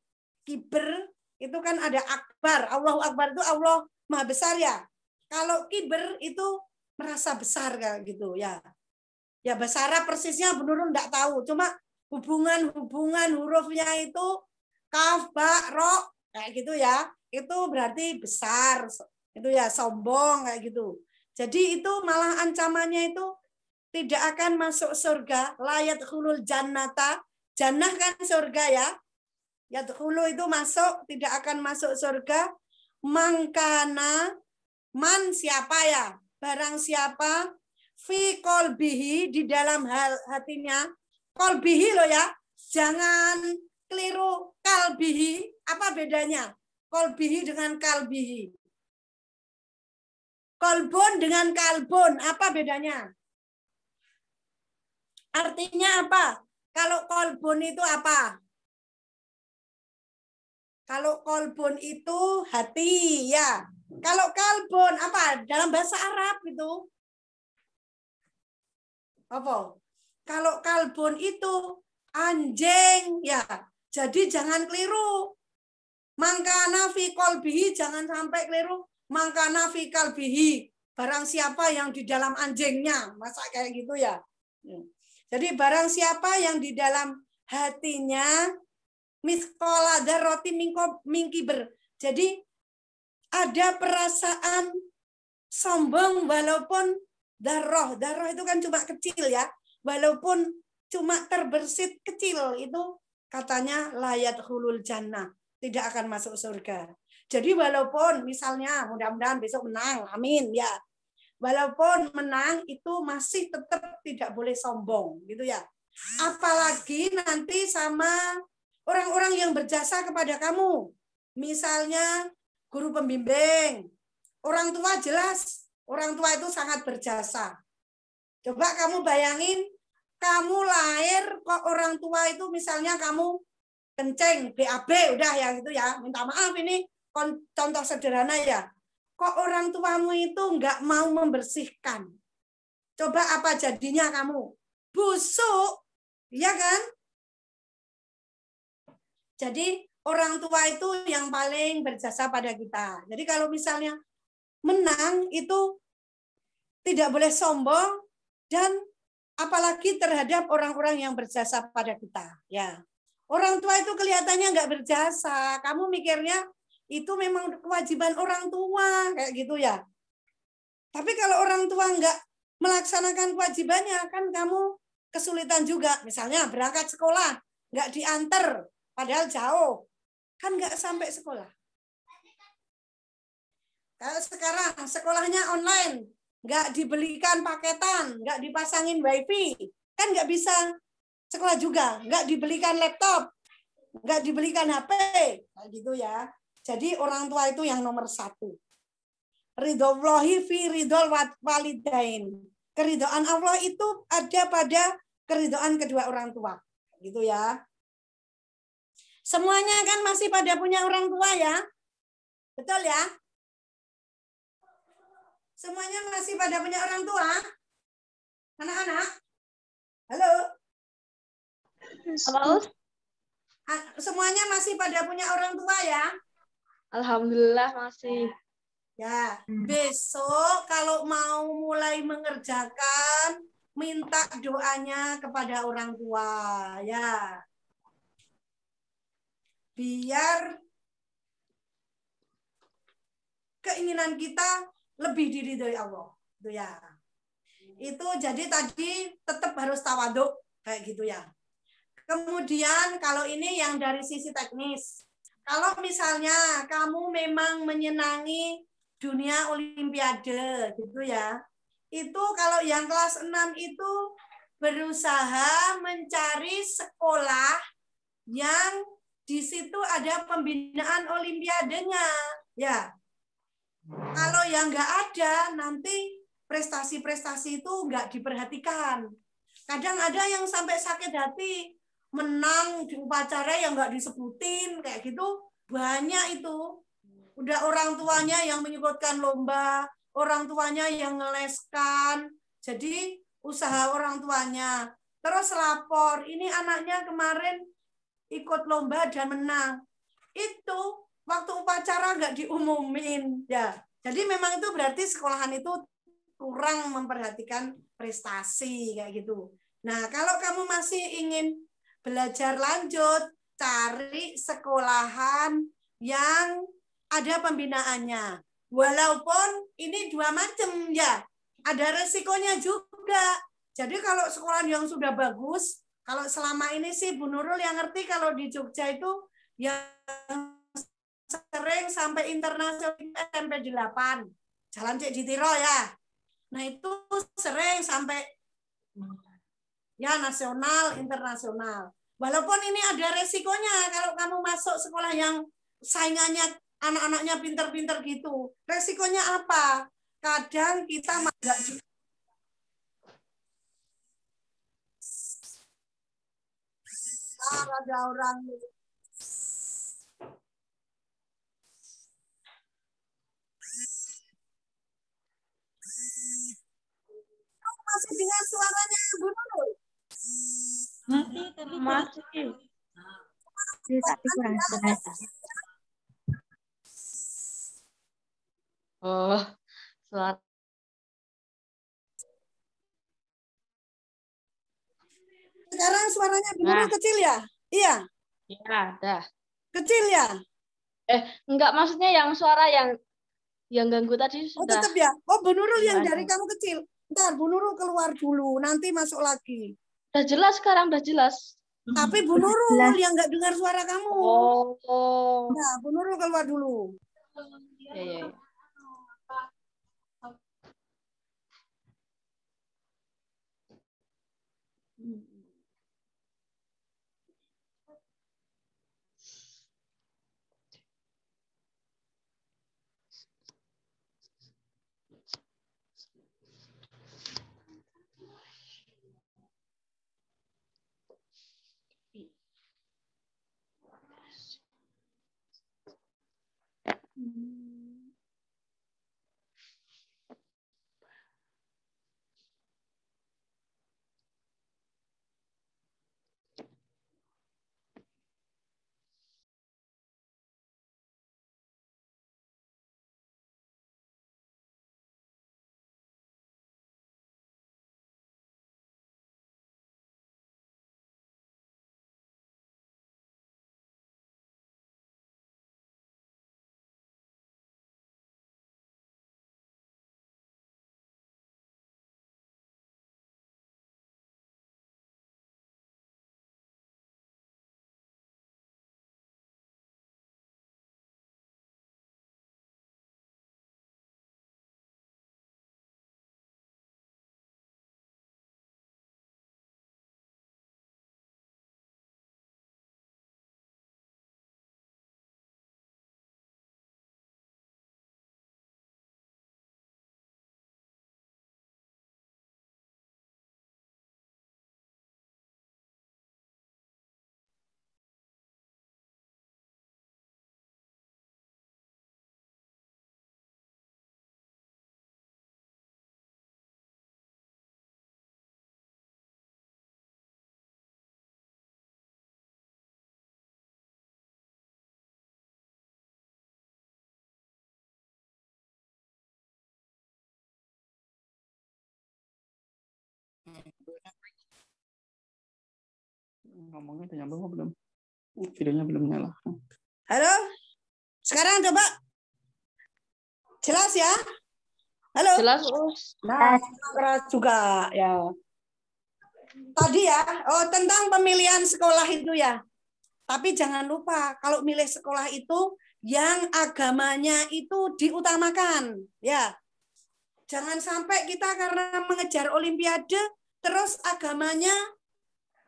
Kibr itu kan ada akbar. Allahu akbar itu Allah Maha besar ya. Kalau kibr itu merasa besar kayak gitu ya. Ya bahasa Arab persisnya benar enggak tahu. Cuma hubungan hurufnya itu kaf, ba, ro kayak gitu ya. Itu berarti besar. Itu ya sombong kayak gitu. Jadi itu malah ancamannya itu tidak akan masuk surga. La yadkhulul jannata. Jannah kan surga ya. Yadkhulu itu masuk, tidak akan masuk surga. Mangkana, man siapa ya? Barang siapa fi qalbihi di dalam hatinya. Qalbihi loh ya. Jangan keliru kalbihi. Apa bedanya? Qalbihi dengan kalbihi. Kolbun dengan kalbun, apa bedanya? Artinya apa? Kalau kolbun itu apa? Kalau kolbun itu hati, ya. Kalau kalbun apa? Dalam bahasa Arab itu. Apa? Kalau kalbun itu anjing, ya. Jadi jangan keliru. Mangkana fi qalbihi, jangan sampai keliru. Mangkana fi qalbihi, barang siapa yang di dalam anjingnya, masa kayak gitu ya. Jadi barang siapa yang di dalam hatinya mithqala dzarratin min kibr. Jadi ada perasaan sombong walaupun darroh itu kan cuma kecil ya. Walaupun cuma terbersit kecil itu katanya layat hulul jannah, tidak akan masuk surga. Jadi walaupun misalnya mudah-mudahan besok menang, amin ya. Walaupun menang itu masih tetap tidak boleh sombong gitu ya. Apalagi nanti sama orang-orang yang berjasa kepada kamu. Misalnya guru pembimbing, orang tua jelas, orang tua itu sangat berjasa. Coba kamu bayangin, kamu lahir kok orang tua itu misalnya kamu kencing, BAB udah ya gitu ya. Minta maaf ini contoh sederhana ya. Kok orang tuamu itu nggak mau membersihkan? Coba apa jadinya kamu? Busuk, ya kan? Jadi orang tua itu yang paling berjasa pada kita. Jadi kalau misalnya menang itu tidak boleh sombong dan apalagi terhadap orang-orang yang berjasa pada kita. Ya, orang tua itu kelihatannya nggak berjasa. Kamu mikirnya itu memang kewajiban orang tua kayak gitu ya. Tapi kalau orang tua nggak melaksanakan kewajibannya, kan kamu kesulitan juga. Misalnya berangkat sekolah, nggak diantar, padahal jauh. Kan nggak sampai sekolah. Kalau sekarang sekolahnya online, nggak dibelikan paketan, nggak dipasangin wifi, kan nggak bisa sekolah juga, nggak dibelikan laptop, nggak dibelikan HP, kayak gitu ya. Jadi orang tua itu yang nomor satu. Ridhollahi fi ridhol walidain. Keridhaan Allah itu ada pada keridhaan kedua orang tua, gitu ya. Semuanya kan masih pada punya orang tua ya, betul ya? Semuanya masih pada punya orang tua? Anak-anak? Halo? Apa, Us? Semuanya masih pada punya orang tua ya? Alhamdulillah masih. Ya, besok kalau mau mulai mengerjakan, minta doanya kepada orang tua ya. Biar keinginan kita lebih diridhoi Allah, gitu ya. Itu jadi tadi tetap harus tawaduk kayak gitu ya. Kemudian kalau ini yang dari sisi teknis. Kalau misalnya kamu memang menyenangi dunia olimpiade gitu ya. Itu kalau yang kelas 6 itu berusaha mencari sekolah yang di situ ada pembinaan olimpiadenya. Ya. Kalau yang nggak ada, nanti prestasi-prestasi itu nggak diperhatikan. Kadang ada yang sampai sakit hati, menang di upacara yang nggak disebutin, kayak gitu. Banyak itu. Udah orang tuanya yang menyebutkan lomba, orang tuanya yang ngeleskan. Jadi usaha orang tuanya. Terus lapor, ini anaknya kemarin ikut lomba dan menang. Itu waktu upacara nggak diumumin ya. Jadi memang itu berarti sekolahan itu kurang memperhatikan prestasi kayak gitu. Nah, kalau kamu masih ingin belajar lanjut, cari sekolahan yang ada pembinaannya. Walaupun ini dua macam ya, ada resikonya juga. Jadi kalau sekolah yang sudah bagus, kalau selama ini sih Bu Nurul yang ngerti kalau di Jogja itu yang sering sampai internasional SMP 8. Jalan Cek Ditiro ya. Nah, itu sering sampai ya nasional, internasional. Walaupun ini ada resikonya kalau kamu masuk sekolah yang saingannya anak-anaknya pinter-pinter gitu. Resikonya apa? Kadang kita agak ada orang masih dengar suaranya Bu Nurul? Masih, tapi Masih. Tapi kurang jelas. Oh, suara. Sekarang suaranya Bu Nurul kecil ya? Iya. Ya, dah. Kecil ya? Enggak, maksudnya yang suara yang ganggu tadi Oh, sudah. tetap ya? Oh, Bu Nurul yang Iya, dari kamu kecil. Ntar Bu Nurul keluar dulu, nanti masuk lagi. Udah jelas sekarang, udah jelas. Tapi Bu Nurul yang nggak dengar suara kamu. Oh. Nah, Bu Nurul keluar dulu. Ya, ya, ya. Ngomongnya udah nyambung belum? Videonya belum nyala. Halo? Sekarang coba. Jelas ya? Halo? Jelas, Us. Nah, keras juga ya. Tadi ya, tentang pemilihan sekolah itu ya. Tapi jangan lupa kalau milih sekolah itu yang agamanya itu diutamakan, ya. Jangan sampai kita karena mengejar olimpiade terus agamanya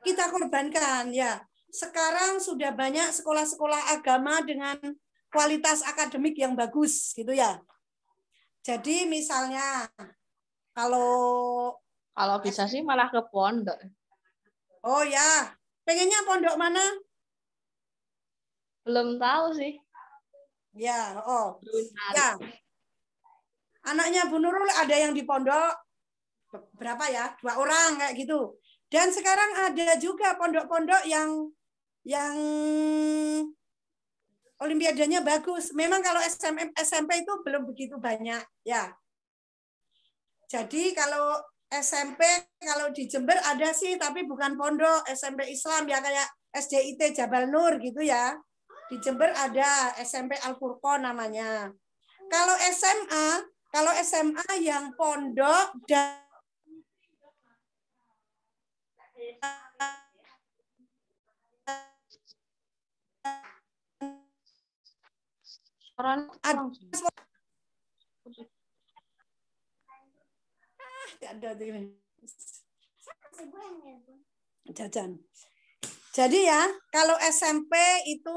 kita korbankan, ya. Sekarang sudah banyak sekolah-sekolah agama dengan kualitas akademik yang bagus, gitu ya. Jadi misalnya kalau bisa sih malah ke pondok. oh ya, pengennya pondok mana? Belum tahu sih. Ya, ya. Anaknya Bu Nurul ada yang di pondok berapa ya? 2 orang kayak gitu. Dan sekarang ada juga pondok-pondok yang olimpiadanya bagus. Memang kalau SMP itu belum begitu banyak, ya. Jadi kalau SMP kalau di Jember ada sih, tapi bukan pondok SMP Islam ya kayak SDIT Jabal Nur gitu ya. Di Jember ada SMP Al Furqon namanya. Kalau SMA yang pondok dan ada jajan. Jadi ya, kalau SMP itu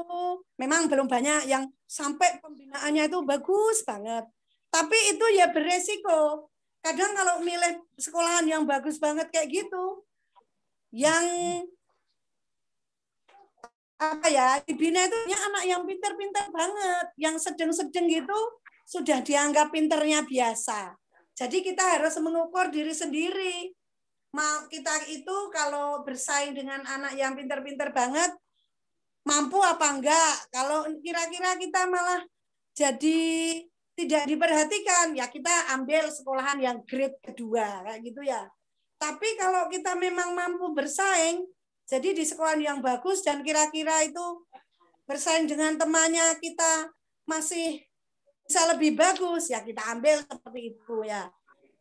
memang belum banyak yang sampai pembinaannya itu bagus banget. Tapi itu ya beresiko. Kadang kalau milih sekolahan yang bagus banget kayak gitu, yang apa ya, dibina itu anak yang pintar-pintar banget, yang sedang-sedang gitu sudah dianggap pinternya biasa. Jadi kita harus mengukur diri sendiri. Mau kita itu kalau bersaing dengan anak yang pintar-pintar banget, mampu apa enggak? Kalau kira-kira kita malah jadi tidak diperhatikan, ya kita ambil sekolahan yang grade kedua, kayak gitu ya. Tapi kalau kita memang mampu bersaing, jadi di sekolah yang bagus dan kira-kira itu bersaing dengan temannya kita masih bisa lebih bagus, ya kita ambil seperti itu ya.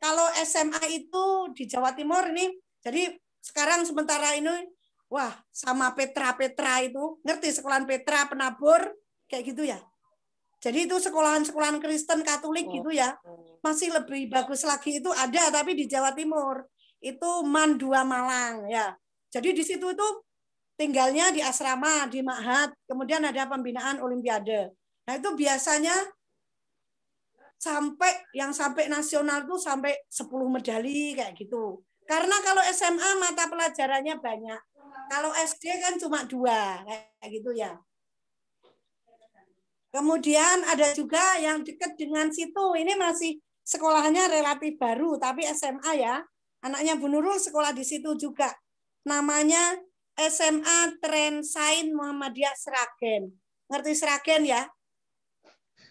Kalau SMA itu di Jawa Timur ini, jadi sekarang sementara ini, wah sama Petra itu, ngerti sekolahan Petra, Penabur, kayak gitu ya. Jadi itu sekolahan-sekolahan Kristen Katolik gitu ya, masih lebih bagus lagi itu ada, tapi di Jawa Timur itu MAN 2 Malang ya. Jadi di situ itu tinggalnya di asrama, di ma'had, kemudian ada pembinaan olimpiade. Nah itu biasanya sampai nasional tuh sampai 10 medali kayak gitu. Karena kalau SMA mata pelajarannya banyak. Kalau SD kan cuma 2 kayak gitu ya. Kemudian ada juga yang dekat dengan situ. Ini masih sekolahnya relatif baru, tapi SMA ya. Anaknya Bu Nurul sekolah di situ juga. Namanya SMA Trensain Muhammadiyah Sragen. Ngerti Sragen ya?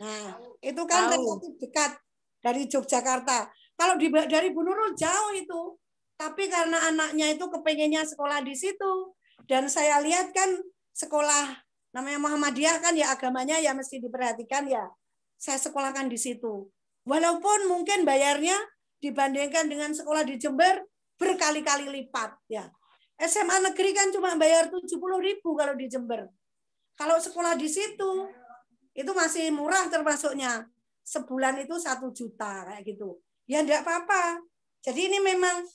Nah, itu kan relatif dekat dari Yogyakarta. Kalau dari Bu Nurul jauh itu. Tapi karena anaknya itu kepengennya sekolah di situ. Dan saya lihat kan sekolah namanya Muhammadiyah kan ya agamanya ya mesti diperhatikan ya. Saya sekolahkan di situ. Walaupun mungkin bayarnya dibandingkan dengan sekolah di Jember berkali-kali lipat ya. SMA negeri kan cuma bayar 70.000 kalau di Jember. Kalau sekolah di situ itu masih murah termasuknya. Sebulan itu 1 juta kayak gitu. Ya enggak apa-apa. Jadi ini memang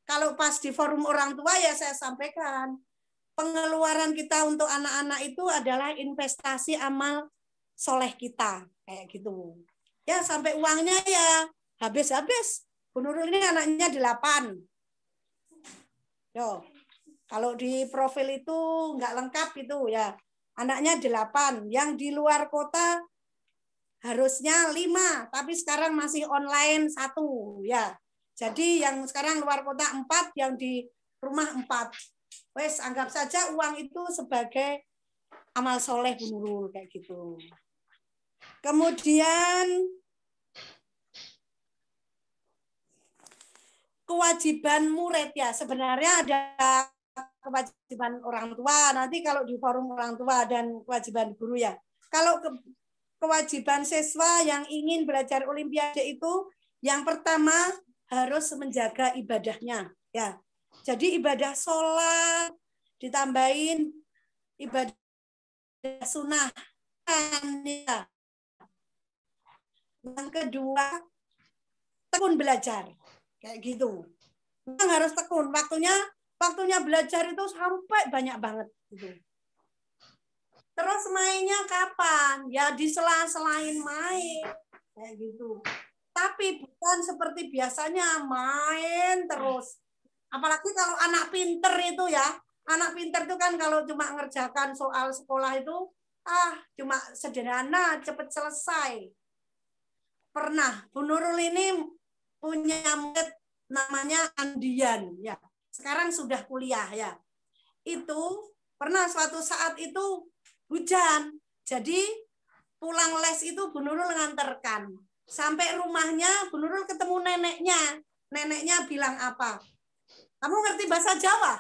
kalau pas di forum orang tua ya saya sampaikan. Pengeluaran kita untuk anak-anak itu adalah investasi amal soleh kita. Kayak gitu. Ya sampai uangnya ya habis-habis. Bu Nurul ini anaknya 8. Yo, kalau di profil itu enggak lengkap itu ya. Anaknya 8, yang di luar kota harusnya 5, tapi sekarang masih online 1 ya. Jadi yang sekarang luar kota 4, yang di rumah 4. Wes anggap saja uang itu sebagai amal soleh Bu Nurul kayak gitu. Kemudian kewajiban murid ya, sebenarnya ada kewajiban orang tua. Nanti kalau di forum orang tua dan kewajiban guru ya. Kalau kewajiban siswa yang ingin belajar Olimpiade itu yang pertama harus menjaga ibadahnya ya. Jadi ibadah sholat ditambahin ibadah sunnah ya. Yang kedua tekun belajar kayak gitu. Memang harus tekun, waktunya belajar itu sampai banyak banget gitu. Terus mainnya kapan? Ya di sela-selain main kayak gitu. Tapi bukan seperti biasanya main terus. Apalagi kalau anak pinter itu ya. Anak pinter itu kan kalau cuma ngerjakan soal sekolah itu cuma sederhana, cepat selesai. Pernah Bu Nurul ini punya murid namanya Andian ya. Sekarang sudah kuliah ya. Itu pernah suatu saat itu hujan. Jadi pulang les itu Bu Nurul nganterkan. Sampai rumahnya Bu Nurul ketemu neneknya. Neneknya bilang apa? Kamu ngerti bahasa Jawa?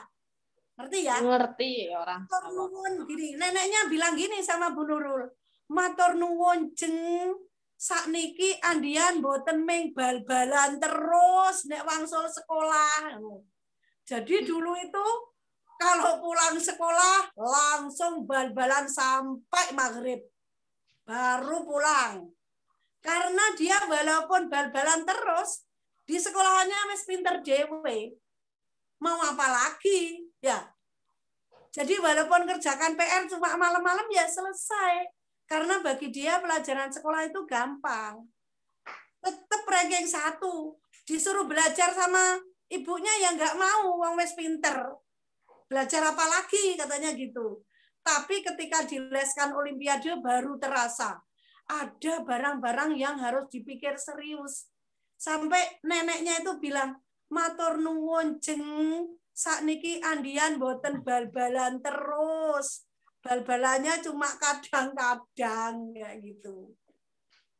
Ngerti ya? Ngerti orang. Matur nuwun gini. Neneknya bilang gini sama Bu Nurul. Matur nuwun jeng sakniki Andian boten ming bal-balan terus nek wangsul sekolah. Jadi dulu itu kalau pulang sekolah langsung bal-balan sampai maghrib. Baru pulang. Karena dia walaupun bal-balan terus di sekolahannya wis pinter dhewe. Mau apa lagi? Ya. Jadi walaupun kerjakan PR cuma malam-malam ya selesai. Karena bagi dia pelajaran sekolah itu gampang. Tetap ranking 1. Disuruh belajar sama ibunya ya nggak mau, wong wis pinter. Belajar apa lagi katanya gitu. Tapi ketika dileskan Olimpiade baru terasa. Ada barang-barang yang harus dipikir serius. Sampai neneknya itu bilang, matur nuwun jeng sakniki Andian boten bal-balan terus. Bal-balannya cuma kadang-kadang kayak gitu.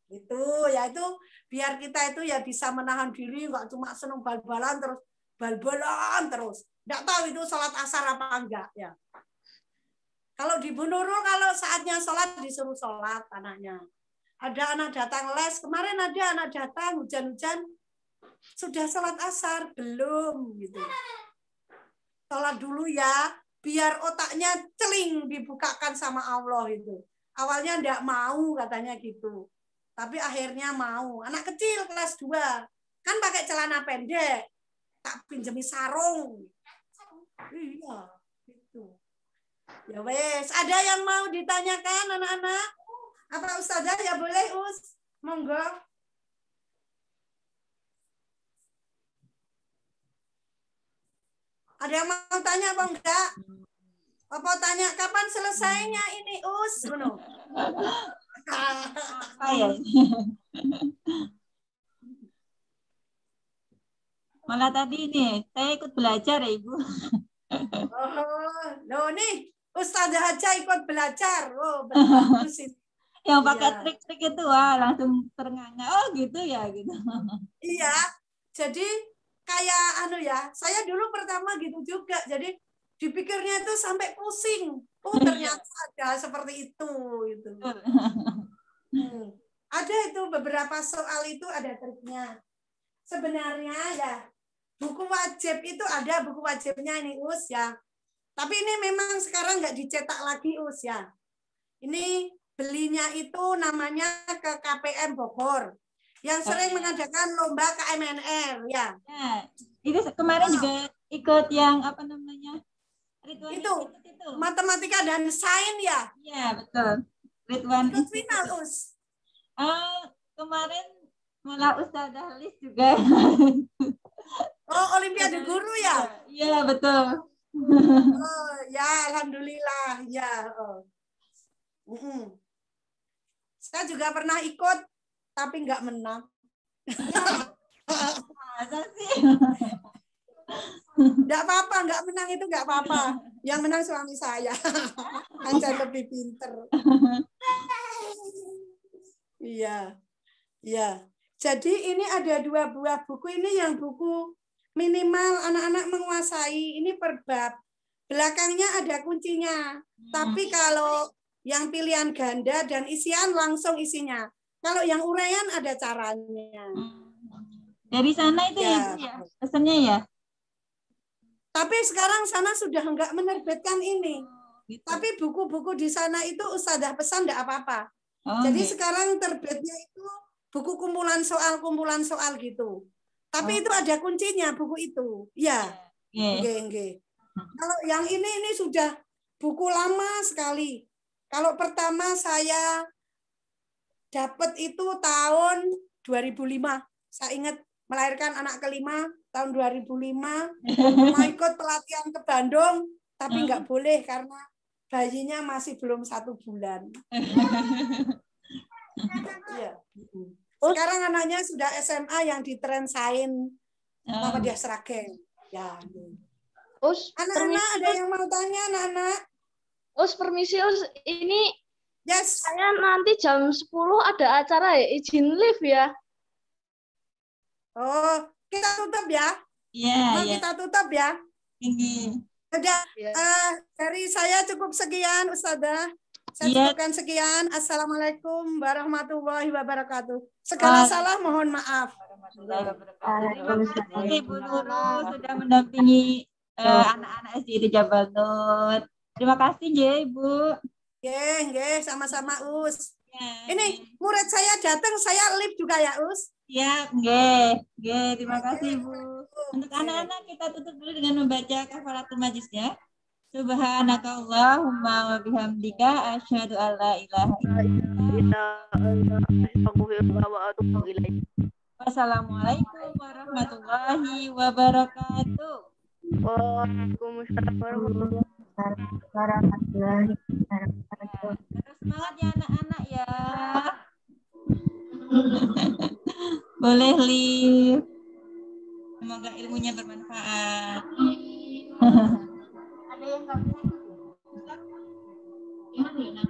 Itu ya itu biar kita itu ya bisa menahan diri, nggak cuma seneng bal-balan terus bal-balan terus. Nggak tahu itu sholat asar apa enggak ya. Kalau di Bu Nurul kalau saatnya sholat disuruh sholat anaknya. Ada anak datang les, kemarin ada anak datang hujan-hujan sudah sholat asar belum gitu. Sholat dulu ya, biar otaknya celing dibukakan sama Allah itu. Awalnya enggak mau katanya gitu. Tapi akhirnya mau. Anak kecil kelas 2. Kan pakai celana pendek. Tak pinjemi sarung. Iya, gitu. Ya wes, ada yang mau ditanyakan anak-anak? Apa Ustazah ya boleh Us? Monggo. Ada yang mau tanya apa enggak? Apa tanya kapan selesainya ini Us? Bunuh. Apa ya? Malah tadi ini saya ikut belajar ya Ibu. Oh, loh nih Ustazah aja ikut belajar. Oh, bagus ini. Yang pakai Iya. trik-trik itu wah langsung terengah-engah. Oh gitu ya gitu. Iya. Jadi kayak ya, saya dulu pertama gitu juga. Jadi dipikirnya itu sampai pusing. Oh, ternyata ada seperti itu gitu. Ada itu beberapa soal itu ada triknya. Sebenarnya ya buku wajib itu ada buku wajibnya ini Us ya. Tapi ini memang sekarang nggak dicetak lagi Us ya. Ini belinya itu namanya ke KPM Bogor yang sering mengadakan lomba KMNR ya. Nah, itu kemarin juga ikut yang apa namanya? Ridwan Itu matematika dan sains ya. Iya betul. Ridwan Ikut final Us. Kemarin malah Ustazah Lis juga. Oh, Olimpiade guru ya? Iya betul. Oh ya, alhamdulillah ya. Saya juga pernah ikut, tapi nggak menang. Masa sih? Nggak apa-apa, nggak menang itu nggak apa-apa. Yang menang suami saya. Hanya lebih pinter. Iya, iya. Jadi ini ada 2 buah buku ini yang buku minimal anak-anak menguasai. Ini per bab. belakangnya ada kuncinya. Tapi kalau yang pilihan ganda dan isian langsung isinya. Kalau yang uraian ada caranya. Dari sana itu ya, Bu, ya pesannya ya. Tapi sekarang sana sudah enggak menerbitkan ini. Gitu. Tapi buku-buku di sana itu Ustazah pesan enggak apa-apa. Oh, Jadi nggih. sekarang terbitnya itu buku kumpulan soal gitu. Tapi itu ada kuncinya buku itu. Ya. Nggih. Nggih. Kalau yang ini sudah buku lama sekali. Kalau pertama saya dapat itu tahun 2005. Saya ingat melahirkan anak kelima tahun 2005. Mau ikut pelatihan ke Bandung, tapi nggak boleh karena bayinya masih belum 1 bulan. Iya. Sekarang anaknya sudah SMA yang di Trensain Muhammadiyah Sragen. Ya. Anak-anak ada yang mau tanya, anak-anak? Permisi, ini Yes. saya nanti jam 10 ada acara ya, izin live ya. Oh, kita tutup ya. Iya, iya. Kita tutup ya. Ini. Sudah, dari saya cukup sekian, Ustazah. Saya cukupkan sekian. Assalamualaikum warahmatullahi wabarakatuh. Segala salah mohon maaf. Terima kasih Ibu Nurul sudah mendampingi anak-anak SD di Jabal Nur. Terima kasih ya Ibu. Nggih, sama-sama Us. Ini murid saya datang, saya live juga ya Us. Siap, nggih. Terima kasih Ibu. Untuk anak-anak kita tutup dulu dengan membaca kafaratul majlis ya. Subhanakallahumma wa bihamdika asyhadu an la ilaha illa anta. Wassalamualaikum warahmatullahi wabarakatuh. Waalaikumsalam warahmatullahi warahmatullahi wabarakatuh. Terus semangat ya anak-anak ya. Boleh live. Semoga ilmunya bermanfaat. Ada yang nggak bisa ikut ya?